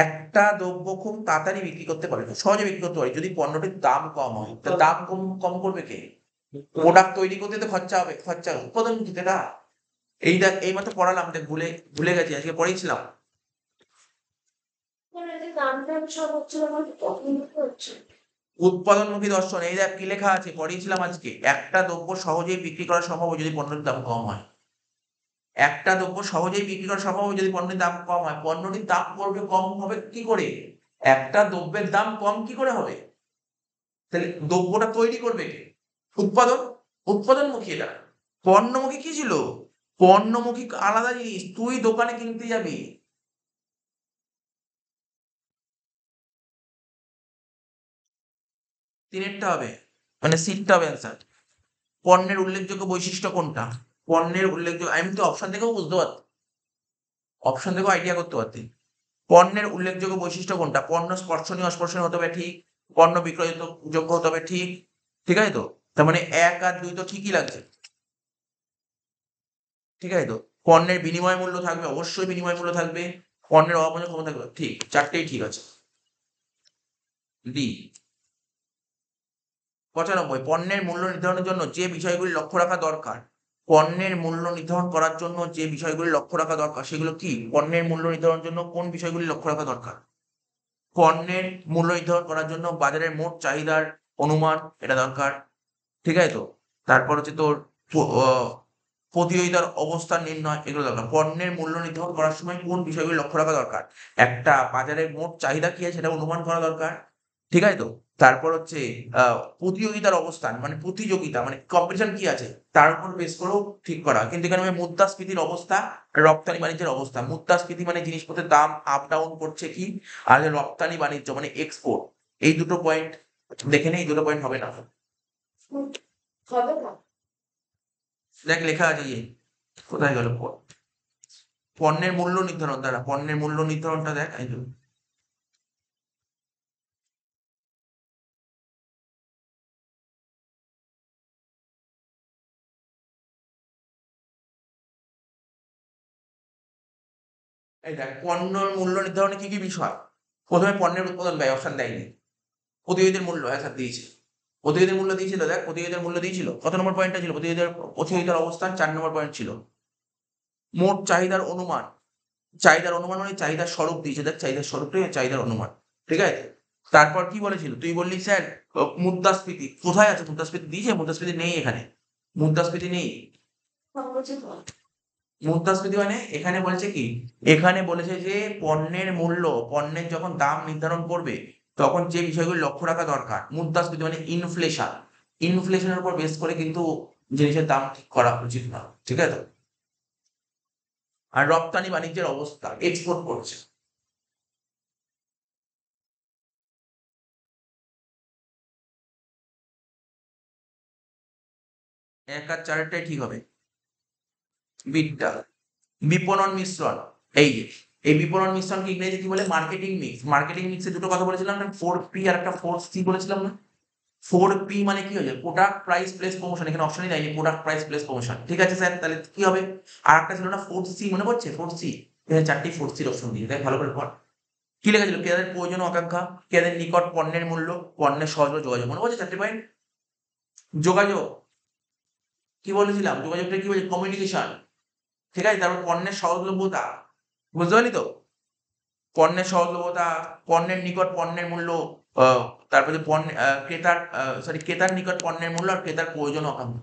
একটা দ্রব্য খুব তাড়াতাড়ি বিক্রি করতে পারে, খুব সহজে বিক্রি করতে পারে যদি পণ্যটির দাম কম হয়। তা দাম কম কম করবে কে? প্রোডাক্ট তৈরি করতে তো খরচা হবে, খরচা উৎপাদন দিতে না। এইটা এইমাত্র পড়ালাম, দেখ ভুলে ভুলে গেছি, আজকে পড়েছিলাম। দামটা সব হচ্ছে আমার পছন্দ হচ্ছে। উৎপাদনমুখী দর্শন, এই দেখ কি লেখা আছে, পড়িয়েছিলাম আজকে। একটা দ্রব্য সহজেই বিক্রি করা সম্ভব হয় যদি পণ্যটির দাম কম হয়। একটা দ্রব্য সহজেই বিক্রি করা সম্ভব হয় যদি পণ্যটির দাম কম হয়। পণ্যটির দাম করবে কম হবে কি করে? একটা দ্রব্যের দাম কম কি করে হবে? তাহলে দ্রব্যটা তৈরি করবে কে? উৎপাদন, উৎপাদনমুখী এটা। পণ্যমুখী কি ছিল? পণ্যমুখী আলাদা জিনিস, তুই দোকানে কিনতে যাবি। তিনেরটা হবে, মানে সিটটা হবে অ্যান্সার। পণ্যের উল্লেখযোগ্য বৈশিষ্ট্য কোনটা? পণ্যের উল্লেখযোগ্য, আমি তো অপশন থেকেও বুঝতে পারতাম, অপশন থেকেও আইডিয়া করতে পারতি। পণ্যের উল্লেখযোগ্য বৈশিষ্ট্য কোনটা? পণ্য স্পর্শনীয় অস্পর্শনীয় হতে হবে ঠিক, পণ্য বিক্রয়যোগ্য যোগ্য হতে হবে ঠিক, ঠিক আছে তো? তার মানে 1 আর 2 তো ঠিকই লাগছে, ঠিক আছে তো? পণ্যের বিনিময় মূল্য থাকবে, অবশ্যই বিনিময় মূল্য থাকবে। পণ্যের অবমূল্যন ক্ষমতা থাকবে, ঠিক, চারটেই ঠিক আছে। ডি। 95, পণ্যের মূল্য নির্ধারণের জন্য যে বিষয়গুলি লক্ষ্য রাখা দরকার। পণ্যের মূল্য নির্ধারণ করার জন্য যে বিষয়গুলি লক্ষ্য রাখা দরকার সেগুলো কি? পণ্যের মূল্য নির্ধারণের জন্য কোন বিষয়গুলি লক্ষ্য রাখা দরকার? পণ্যের মূল্য নির্ধারণ করার জন্য বাজারের মোট চাহিদার অনুমান, এটা দরকার, ঠিক আছে তো? তারপর হচ্ছে তোর প্রতিযোগিতার অবস্থান নির্ণয়, এগুলো দরকার। পণ্যের মূল্য নির্ধারণ করার সময় কোন বিষয়গুলি লক্ষ্য রাখা দরকার? একটা বাজারের মোট চাহিদা কি আছে সেটা অনুমান করা দরকার, ঠিক আছে তো? তারপর হচ্ছে প্রতিযোগিতার অবস্থান, মানে প্রতিযোগিতা মানে কম্পিটিশন কি আছে তার উপর বেস করেও ঠিক করা। কিন্তু এখানে আমি মুদ্রাস্ফীতির অবস্থা, রপ্তানি বাণিজ্যের অবস্থা। মুদ্রাস্ফীতি মানে জিনিসপত্রের দাম আপ ডাউন করছে কি, আর রপ্তানি বাণিজ্য মানে এক্সপোর্ট, এই দুটো পয়েন্ট দেখে নেই, এই দুটো পয়েন্ট হবে না। হবে না। দেখ লেখা আছে ইয়ে, কোথায় গেল পণ্যের মূল্য নির্ধারণ, দ্বারা পণ্যের মূল্য নির্ধারণটা দেখ, এই যে এই দেখ পণ্যের মূল্য নির্ধারণে কি কি বিষয়। প্রথমে পণ্যের উৎপাদন ব্যয়, অপশন দেয়নি। প্রতিযোগীদের মূল্য একসাথে দিয়েছে, প্রতিযোগীদের মূল্য দিয়েছিল, দেখ প্রতিযোগীদের মূল্য দিয়েছিল, কত নম্বর পয়েন্টটা ছিল, প্রতিযোগিতার অবস্থান 4 নম্বর পয়েন্ট ছিল। মোট চাহিদার অনুমান, চাহিদার অনুমান মানে চাহিদার স্বরূপ দিয়েছে, দেখ চাহিদার স্বরূপটাই চাহিদার অনুমান, ঠিক আছে। তারপর কি বলেছিল, তুই বললি স্যার মুদ্রাস্ফীতি কোথায় আছে, মুদ্রাস্ফীতি দিয়েছে, মুদ্রাস্ফীতি নেই এখানে, মুদ্রাস্ফীতি নেই। মুদ্রাস্ফীতি মানে এখানে বলেছে কি, এখানে বলেছে যে পণ্যের মূল্য, পণ্যের যখন দাম নির্ধারণ করবে তখন যে বিষয়গুলো লক্ষ্য রাখা দরকার, মুদ্রাস্ফীতি মানে ইনফ্লেশন, ইনফ্লেশনের উপর বেস করে কিন্তু জিনিসের দাম ঠিক করা উচিত না, ঠিক আছে। আর রপ্তানি বাণিজ্যের অবস্থা, এক্সপোর্ট করছে। এক আর চারটাই ঠিক হবে। বিটটা বিপণন মিশ্রণ, এই যে এই বিপণন মিশ্রণকে ইংরেজি কি বলে, মার্কেটিং মিক্স। মার্কেটিং মিক্সে দুটো কথা বলেছিলাম না, 4P আর একটা 4C বলেছিলাম না। 4P মানে কি হয়েছে, প্রোডাক্ট প্রাইস প্লেস প্রমোশন, এখানে অপশনই দেয়নি, প্রোডাক্ট প্রাইস প্লেস প্রমোশন, ঠিক আছে স্যার। তাহলে কি হবে, আর একটা ছিল না 4C, মনে পড়ছে 4C, এখানে 4টি 4Cর অপশন দিয়ে দেখ ভালো করে পড়। কি লেখা ছিল, ক্রেতাদের প্রয়োজন ও আকাঙ্ক্ষা, ক্রেতাদের নিকট পণ্যের মূল্য, পণ্যের সহজ যোগাযোগ, মনে পড়ছে 4টি পয়েন্ট। যোগাযোগ কি বলেছিলাম, যোগাযোগটা কি বলছে, কমিউনিকেশন, ঠিক আছে। তারপর পণ্যের সহজলভ্যতা, বুঝতে পারলি তো, পণ্যের সহজলভ্যতা, পণ্যের নিকট পণ্যের মূল্য, তারপরে পণ্য ক্রেতার নিকট পণ্যের মূল্য আর ক্রেতার প্রয়োজন আকাঙ্ক্ষা।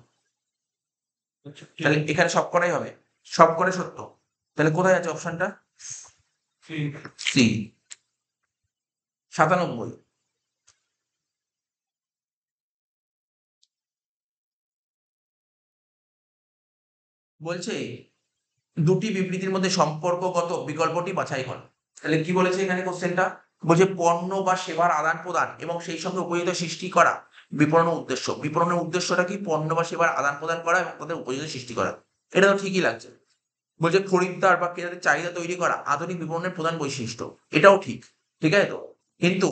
তাহলে এখানে সব করাই হবে, সব করে সত্য। তাহলে কোথায় আছে অপশনটা, সি। 97 বলছে দুটি বিবৃতির মধ্যে সম্পর্কগত বিকল্পটি বাছাই কর। তাহলে কি বলেছে এখানে কোশ্চেনটা, বলছে পণ্য বা সেবার আদান প্রদান এবং সেই সঙ্গে উপযোগিতা সৃষ্টি করা বিপণন উদ্দেশ্য। বিপণনের উদ্দেশ্যটা কি, পণ্য বা সেবার আদান প্রদান করা এবং তাদের উপযোগিতা সৃষ্টি করা। এটা তো ঠিকই লাগছে। বলছে খরিদ্দার বা ক্রেতাদের চাহিদা তৈরি করা আধুনিক বিপণনের প্রধান বৈশিষ্ট্য, এটাও ঠিক, ঠিক আছে তো। কিন্তু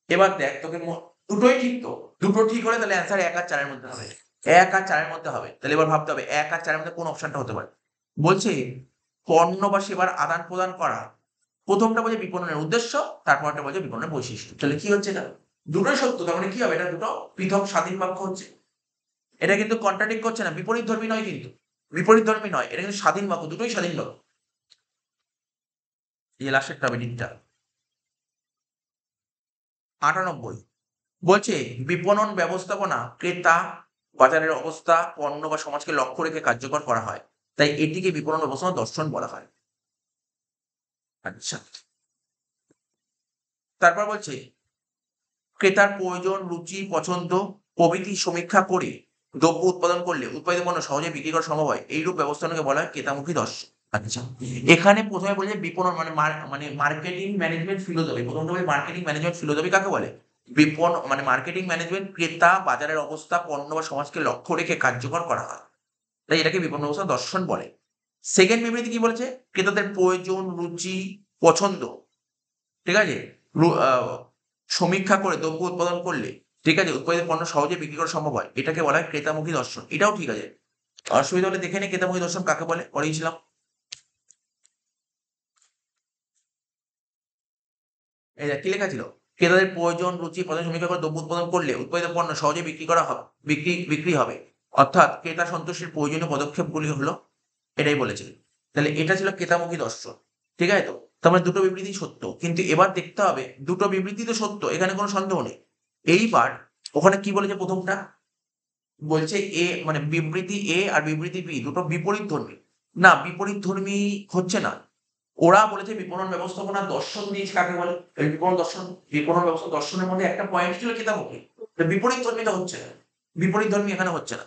এবার দেখ তোকে দুটোই ঠিক তো, দুটো ঠিক হলে তাহলে অ্যান্সার 1 আর 4-এর মধ্যে হবে, 1 আর 4-এর মধ্যে হবে। তাহলে এবার ভাবতে হবে 1 আর 4-এর মধ্যে কোন অপশনটা হতে পারে। বলছে পণ্য বা সেবার আদান প্রদান করা, প্রথমটা বলছে বিপণনের উদ্দেশ্য, তারপরটা বলছে বিপণনের বৈশিষ্ট্য। তাহলে কি হচ্ছে এটা, দুটোই সত্য, তার মানে কি হবে, এটা দুটো পৃথক স্বাধীন বাক্য হচ্ছে। এটা কিন্তু কন্ট্রাডিক্ট করছে না, বিপরীত ধর্মী নয়, কিন্তু বিপরীত ধর্মী নয়, এটা কিন্তু স্বাধীন বাক্য, দুটোই স্বাধীন বাক্য। এই লাস্টেরটা হবে ডিটটা। 98 বলছে বিপণন ব্যবস্থাপনা ক্রেতা বাজারের অবস্থা, পণ্য বা সমাজকে লক্ষ্য রেখে কার্যকর করা হয়, তাই এটিকে বিপণন ব্যবস্থাপনা দর্শন বলা হয়। আচ্ছা, তারপর বলছে ক্রেতার প্রয়োজন, রুচি, পছন্দ প্রভৃতি সমীক্ষা করে দ্রব্য উৎপাদন করলে উৎপাদিত পণ্য সহজে বিক্রি করা সম্ভব হয়, এইরূপ ব্যবস্থাপনাকে বলা হয় ক্রেতামুখী দর্শন। আচ্ছা, এখানে প্রথমে বলছে বিপণন মানে মার্কেটিং ম্যানেজমেন্ট ফিলোসফি। প্রথমটা বলে মার্কেটিং ম্যানেজমেন্ট ফিলোসফি কাকে বলে, মানে মার্কেটিং ম্যানেজমেন্ট ক্রেতা বাজারের অবস্থা, পণ্য বা সমাজকে লক্ষ্য রেখে কার্যকর করা হয়, তাই এটাকে বিপণন ব্যবস্থা দর্শন বলে। সেকেন্ড বিবৃতি কি বলেছে, ক্রেতাদের প্রয়োজন, রুচি, পছন্দ, ঠিক আছে, সমীক্ষা করে দ্রব্য উৎপাদন করলে, ঠিক আছে, উৎপাদিত পণ্য সহজে বিক্রি করা সম্ভব হয়, এটাকে বলা হয় ক্রেতামুখী দর্শন। এটাও ঠিক আছে। অসুবিধা হলে দেখে নে ক্রেতামুখী দর্শন কাকে বলে, পড়িয়েছিলাম। এই কি লেখা ছিল, ক্রেতাদের প্রয়োজন, রুচি, পছন্দ সমীক্ষা করে দ্রব্য উৎপাদন করলে উৎপাদিত পণ্য সহজে বিক্রি করা হবে, বিক্রি হবে, অর্থাৎ ক্রেতা সন্তুষ্টির প্রয়োজনীয় পদক্ষেপগুলি হলো, এটাই বলেছে। তাহলে এটা ছিল ক্রেতামুখী দর্শন, ঠিক আছে তো। তার মানে দুটো বিবৃতি সত্য, কিন্তু এবার দেখতে হবে দুটো বিবৃতি তো সত্য, এখানে কোনো সন্দেহ নেই। এইবার ওখানে কি বলেছে, প্রথমটা বলছে এ মানে বিবৃতি এ আর বিবৃতি বি দুটো বিপরীত ধর্মী, না বিপরীত ধর্মী হচ্ছে না, ওরা বলেছে বিপণন ব্যবস্থাপনা দর্শন দিয়েছে কাকে বলে, এই বিপণন ব্যবস্থা দর্শনের মধ্যে একটা পয়েন্ট ছিল কেতাবকে, বিপরীত ধর্মীটা হচ্ছে না, বিপরীত ধর্মী এখানে হচ্ছে না,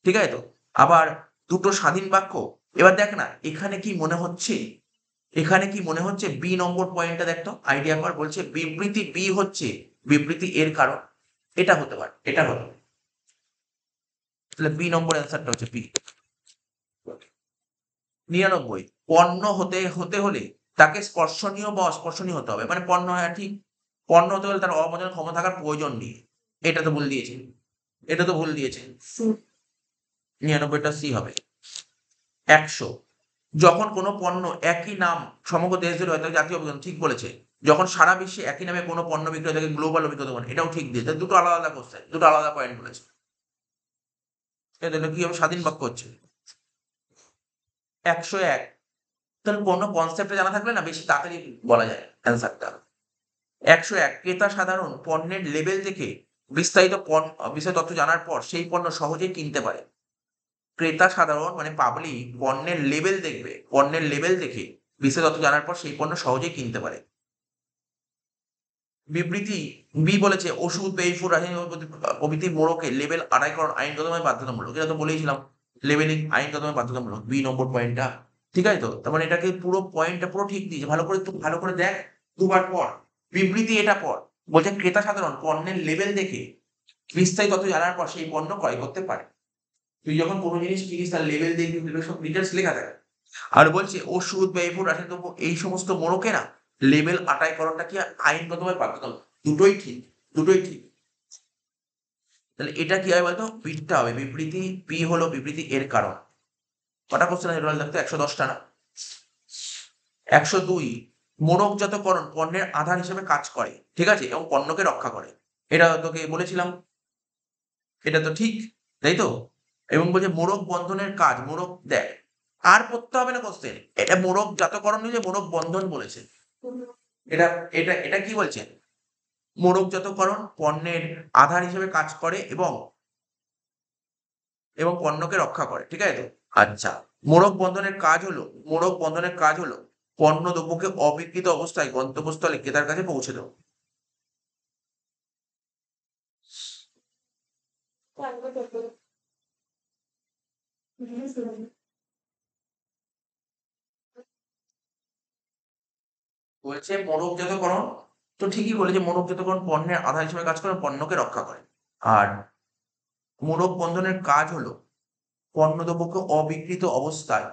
ঠিক আছে তো। আবার দুটো স্বাধীন বাক্য, এবার দেখ না এখানে কি মনে হচ্ছে, এখানে কি মনে হচ্ছে বি নম্বর পয়েন্টটা দেখতো আইডিয়া কর, বলছে বিবৃতি বি হচ্ছে বিবৃতি এর কারণ, এটা হতে পারে, এটা হলো, তাহলে বি নম্বর অ্যান্সারটা হচ্ছে বি। 99, পণ্য হতে হতে হলে তাকে স্পর্শনীয় বা অস্পর্শনীয় হতে হবে, মানে পণ্য, হ্যাঁ ঠিক, পণ্য হতে হলে তার অবদানের ক্ষমতা থাকার প্রয়োজন নেই, এটা তো ভুল দিয়েছে, এটা তো ভুল দিয়েছে, 99টা সি হবে। 100, যখন কোনো পণ্য একই নাম সমগ্র দেশ জুড়ে হয় তাকে জাতীয় অভিধান, ঠিক বলেছে, যখন সারা বিশ্বে একই নামে কোনো পণ্য বিক্রি হয় তাকে গ্লোবাল অভিজ্ঞতা বলে, এটাও ঠিক দিয়েছে, দুটো আলাদা আলাদা কোশ্চেন, দুটো আলাদা পয়েন্ট বলেছে, এটা কি হবে, স্বাধীন বাক্য হচ্ছে। 101, তাহলে কোনো কনসেপ্টে জানা থাকলে না বেশি তাড়াতাড়ি বলা যায় অ্যান্সারটা। 101, ক্রেতা সাধারণ পণ্যের লেবেল দেখে বিস্তারিত বিস্তারিত তথ্য জানার পর সেই পণ্য সহজেই কিনতে পারে। ক্রেতা সাধারণ মানে পাবলিক পণ্যের লেবেল দেখবে, পণ্যের লেবেল দেখে বিস্তারিত তথ্য জানার পর সেই পণ্য সহজেই কিনতে পারে। বিবৃতি বি বলেছে ওষুধ বেইফুড রাসায়নিক প্রভৃতি মোড়কে লেবেল আড়াইকরণ আইনগতভাবে বাধ্যতামূলক, এটা তো বলেইছিলাম, লেবেলিং আইনগতভাবে বাধ্যতামূলক, বি নম্বর পয়েন্টটা, ঠিক আছে তো। তার মানে এটাকে পুরো পয়েন্টটা পুরো ঠিক দিয়েছে, ভালো করে তুই ভালো করে দেখ, দুবার পড়, বিবৃতি এটা পড়, বলছে ক্রেতা সাধারণ পণ্যের লেবেল দেখে বিস্তারিত তথ্য জানার পর সেই পণ্য ক্রয় করতে পারে। তুই যখন কোনো জিনিস কিনিস তার লেবেল দেখবি, সব ডিটেলস লেখা থাকে। আর বলছে ওষুধ ব্যয়বহুল রাসায়নিক দ্রব্য এই সমস্ত মোড়কে না লেবেল আটাইকরণটা কি আইনগতভাবে বাধ্যতামূলক, দুটোই ঠিক, দুটোই ঠিক। তাহলে এটা কি হবে বলতো, বিটটা হবে, বিবৃতি বি হলো বিবৃতি এর কারণ। কটা কোশ্চেন আছে টোটাল দেখতো, 110টা না। 102, মোড়কজাতকরণ পণ্যের আধার হিসেবে কাজ করে, ঠিক আছে, এবং পণ্যকে রক্ষা করে, এটা তোকে বলেছিলাম, এটা তো ঠিক, তাই তো। এবং বলছে মোড়ক বন্ধনের কাজ, মোড়ক দেখ আর পড়তে হবে না কোশ্চেন, এটা মোড়ক জাতকরণ নিয়ে মোড়ক বন্ধন বলেছে, এটা এটা এটা কি বলছে, মোড়কজাতকরণ পণ্যের আধার হিসেবে কাজ করে এবং এবং পণ্যকে রক্ষা করে, ঠিক আছে তো। আচ্ছা, মোড়ক বন্ধনের কাজ হলো, মোড়ক বন্ধনের কাজ হলো পণ্য দ্রব্যকে অবিকৃত অবস্থায় গন্তব্যস্থলে ক্রেতার কাছে পৌঁছে দেওয়া। বলছে মোড়কজাতকরণ, তো ঠিকই বলেছে, মোড়কজাতকরণ পণ্যের আধার হিসেবে কাজ করে, পণ্যকে রক্ষা করে। আর মোড়ক বন্ধনের কাজ হলো পণ্য দ্রব্যকে অবিকৃত অবস্থায়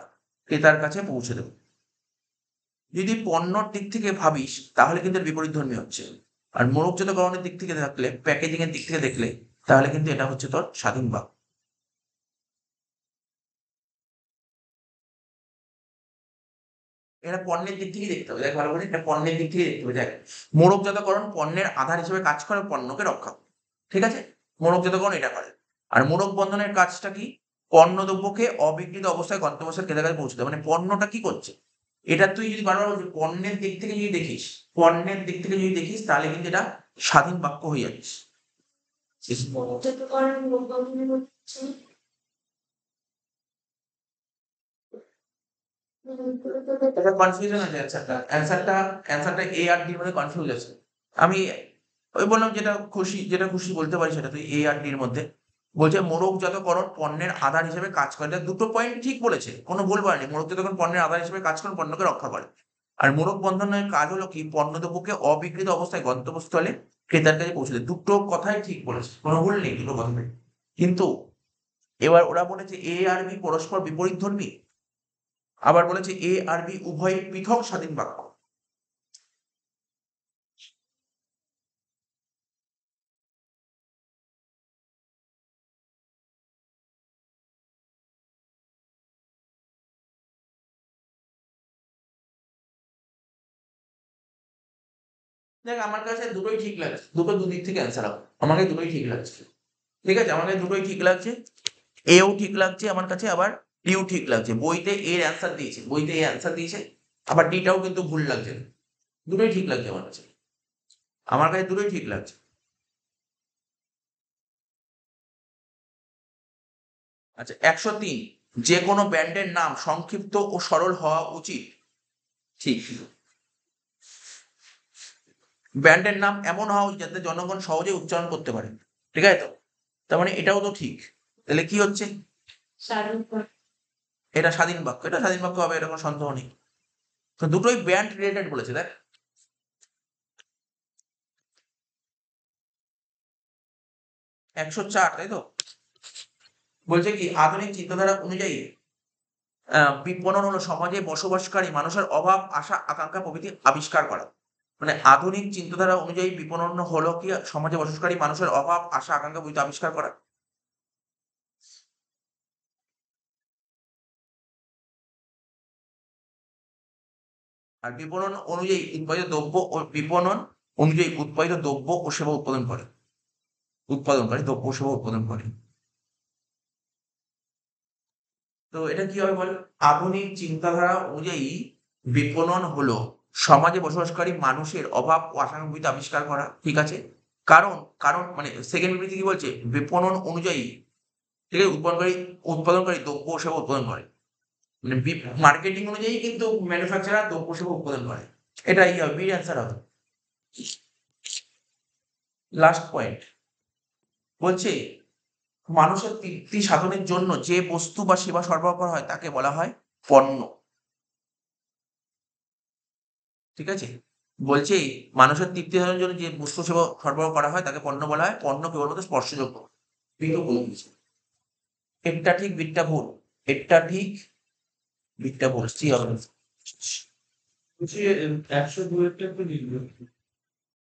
ক্রেতার কাছে পৌঁছে দেবে। যদি পণ্যর দিক থেকে ভাবিস তাহলে কিন্তু এর বিপরীতধর্মী হচ্ছে, আর মোড়কজাতকরণের দিক থেকে থাকলে, প্যাকেজিং এর দিক থেকে দেখলে, তাহলে কিন্তু এটা হচ্ছে তোর স্বাধীন বাক্য। এটা পণ্যের দিক থেকেই দেখতে হবে, দেখ ভালো করে, এটা পণ্যের দিক থেকে দেখতে হবে, দেখ মোড়কজাতকরণ পণ্যের আধার হিসেবে কাজ করে, পণ্যকে রক্ষা করে, ঠিক আছে, মোড়কজাতকরণ এটা করে। আর মোড়ক বন্ধনের কাজটা কি, পণ্য দ্রব্যকে অবিকৃত অবস্থায় গন্তব্যস্থলে ক্রেতার কাছে পৌঁছে দেয়, মানে পণ্যটা কি করছে, এটা তুই যদি বারবার বলছিস পণ্যের দিক থেকে যদি দেখিস, পণ্যের দিক থেকে যদি দেখিস তাহলে কিন্তু এটা স্বাধীন বাক্য হয়ে যাচ্ছিস। এটা কনফিউশন আছে অ্যান্সারটা এ আর ডি এর মধ্যে কনফিউজ আছে। আমি ওই বললাম যেটা খুশি বলতে পারি সেটা তুই এ আর ডি এর মধ্যে। বলছে মোড়কজাতকরণ পণ্যের আধার হিসেবে কাজ করে, এটা দুটো পয়েন্ট ঠিক বলেছে, কোনো ভুল বলেনি, মোড়কজাতকরণ পণ্যের আধার হিসেবে কাজ করে, পণ্যকে রক্ষা করে। আর মোড়ক বন্ধনের কাজ হলো কি, পণ্য দ্রব্যকে অবিকৃত অবস্থায় গন্তব্যস্থলে ক্রেতার কাছে পৌঁছে দেয়, দুটো কথাই ঠিক বলেছে, কোনো ভুল নেই দুটো কথাই। কিন্তু এবার ওরা বলেছে এ আর বি পরস্পর বিপরীত ধর্মী, আবার বলেছে এ আর বি উভয় পৃথক স্বাধীন বাক্য। দেখ আমার কাছে দুটোই ঠিক লাগছে, দুটো দুদিক থেকে অ্যান্সার হবে, আমাকে দুটোই ঠিক লাগছে, ঠিক আছে, আমার কাছে দুটোই ঠিক লাগছে, এও ঠিক লাগছে আমার কাছে, আবার ডিও ঠিক লাগছে, বইতে এর অ্যান্সার দিয়েছে, বইতে এ অ্যান্সার দিয়েছে, আবার ডিটাও কিন্তু ভুল লাগছে না। দুটোই ঠিক লাগছে আমার কাছে, আমার কাছে দুটোই ঠিক লাগছে। আচ্ছা, 103, যে কোনো ব্র্যান্ডের নাম সংক্ষিপ্ত ও সরল হওয়া উচিত, ঠিক। ব্র্যান্ডের নাম এমন হওয়া উচিত যাতে জনগণ সহজে উচ্চারণ করতে পারে, ঠিক আছে তো? তার মানে এটাও তো ঠিক। তাহলে কি হচ্ছে? স্বাধীন বাক্য। এটা স্বাধীন বাক্য, এটা স্বাধীন বাক্য হবে, এটা কোনো সন্দেহ নেই। তো দুটোই ব্র্যান্ড রিলেটেড বলেছে, দেখ। 104, তাই তো? বলছে কি আধুনিক চিন্তাধারা অনুযায়ী বিপণন হলো সমাজে বসবাসকারী মানুষের অভাব, আশা, আকাঙ্ক্ষা প্রভৃতি আবিষ্কার করা। মানে আধুনিক চিন্তাধারা অনুযায়ী বিপণন হলো কি সমাজে বসবাসকারী মানুষের অভাব, আশা, আকাঙ্ক্ষা প্রভৃতি আবিষ্কার করা। আর বিপণন অনুযায়ী উৎপাদিত দ্রব্য ও বিপণন অনুযায়ী উৎপাদিত দ্রব্য ও সেবা উৎপাদন করে, উৎপাদনকারী দ্রব্য ও সেবা উৎপাদন করে। তো এটা কি হবে বল? আধুনিক চিন্তাধারা অনুযায়ী বিপণন হলো সমাজে বসবাসকারী মানুষের অভাব ও আশানুভূতি আবিষ্কার করা, ঠিক আছে? কারণ কারণ মানে সেকেন্ড বিবৃতি কি বলছে? বিপণন অনুযায়ী, ঠিক আছে, উৎপাদনকারী দ্রব্য ও সেবা উৎপাদন করে। মানে মার্কেটিং অনুযায়ী কিন্তু ম্যানুফ্যাকচারার দ্রব্য সেবা উৎপাদন করে। এটাই হবে, বি অ্যান্সার হবে। লাস্ট পয়েন্ট বলছে মানুষের তৃপ্তি সাধনের জন্য যে বস্তু বা সেবা সরবরাহ করা হয় তাকে বলা হয় পণ্য, ঠিক আছে? বলছে মানুষের তৃপ্তি সাধনের জন্য যে বস্তু সেবা সরবরাহ করা হয় তাকে পণ্য বলা হয়। পণ্য কেবলমাত্র স্পর্শযোগ্য। বিটু বলে দিয়েছে। একটা ঠিক বিটটা ভুল, এটা ঠিক বিটটা ভুল, সি হবে। বলছি 102 এরটা একটু লিখবে।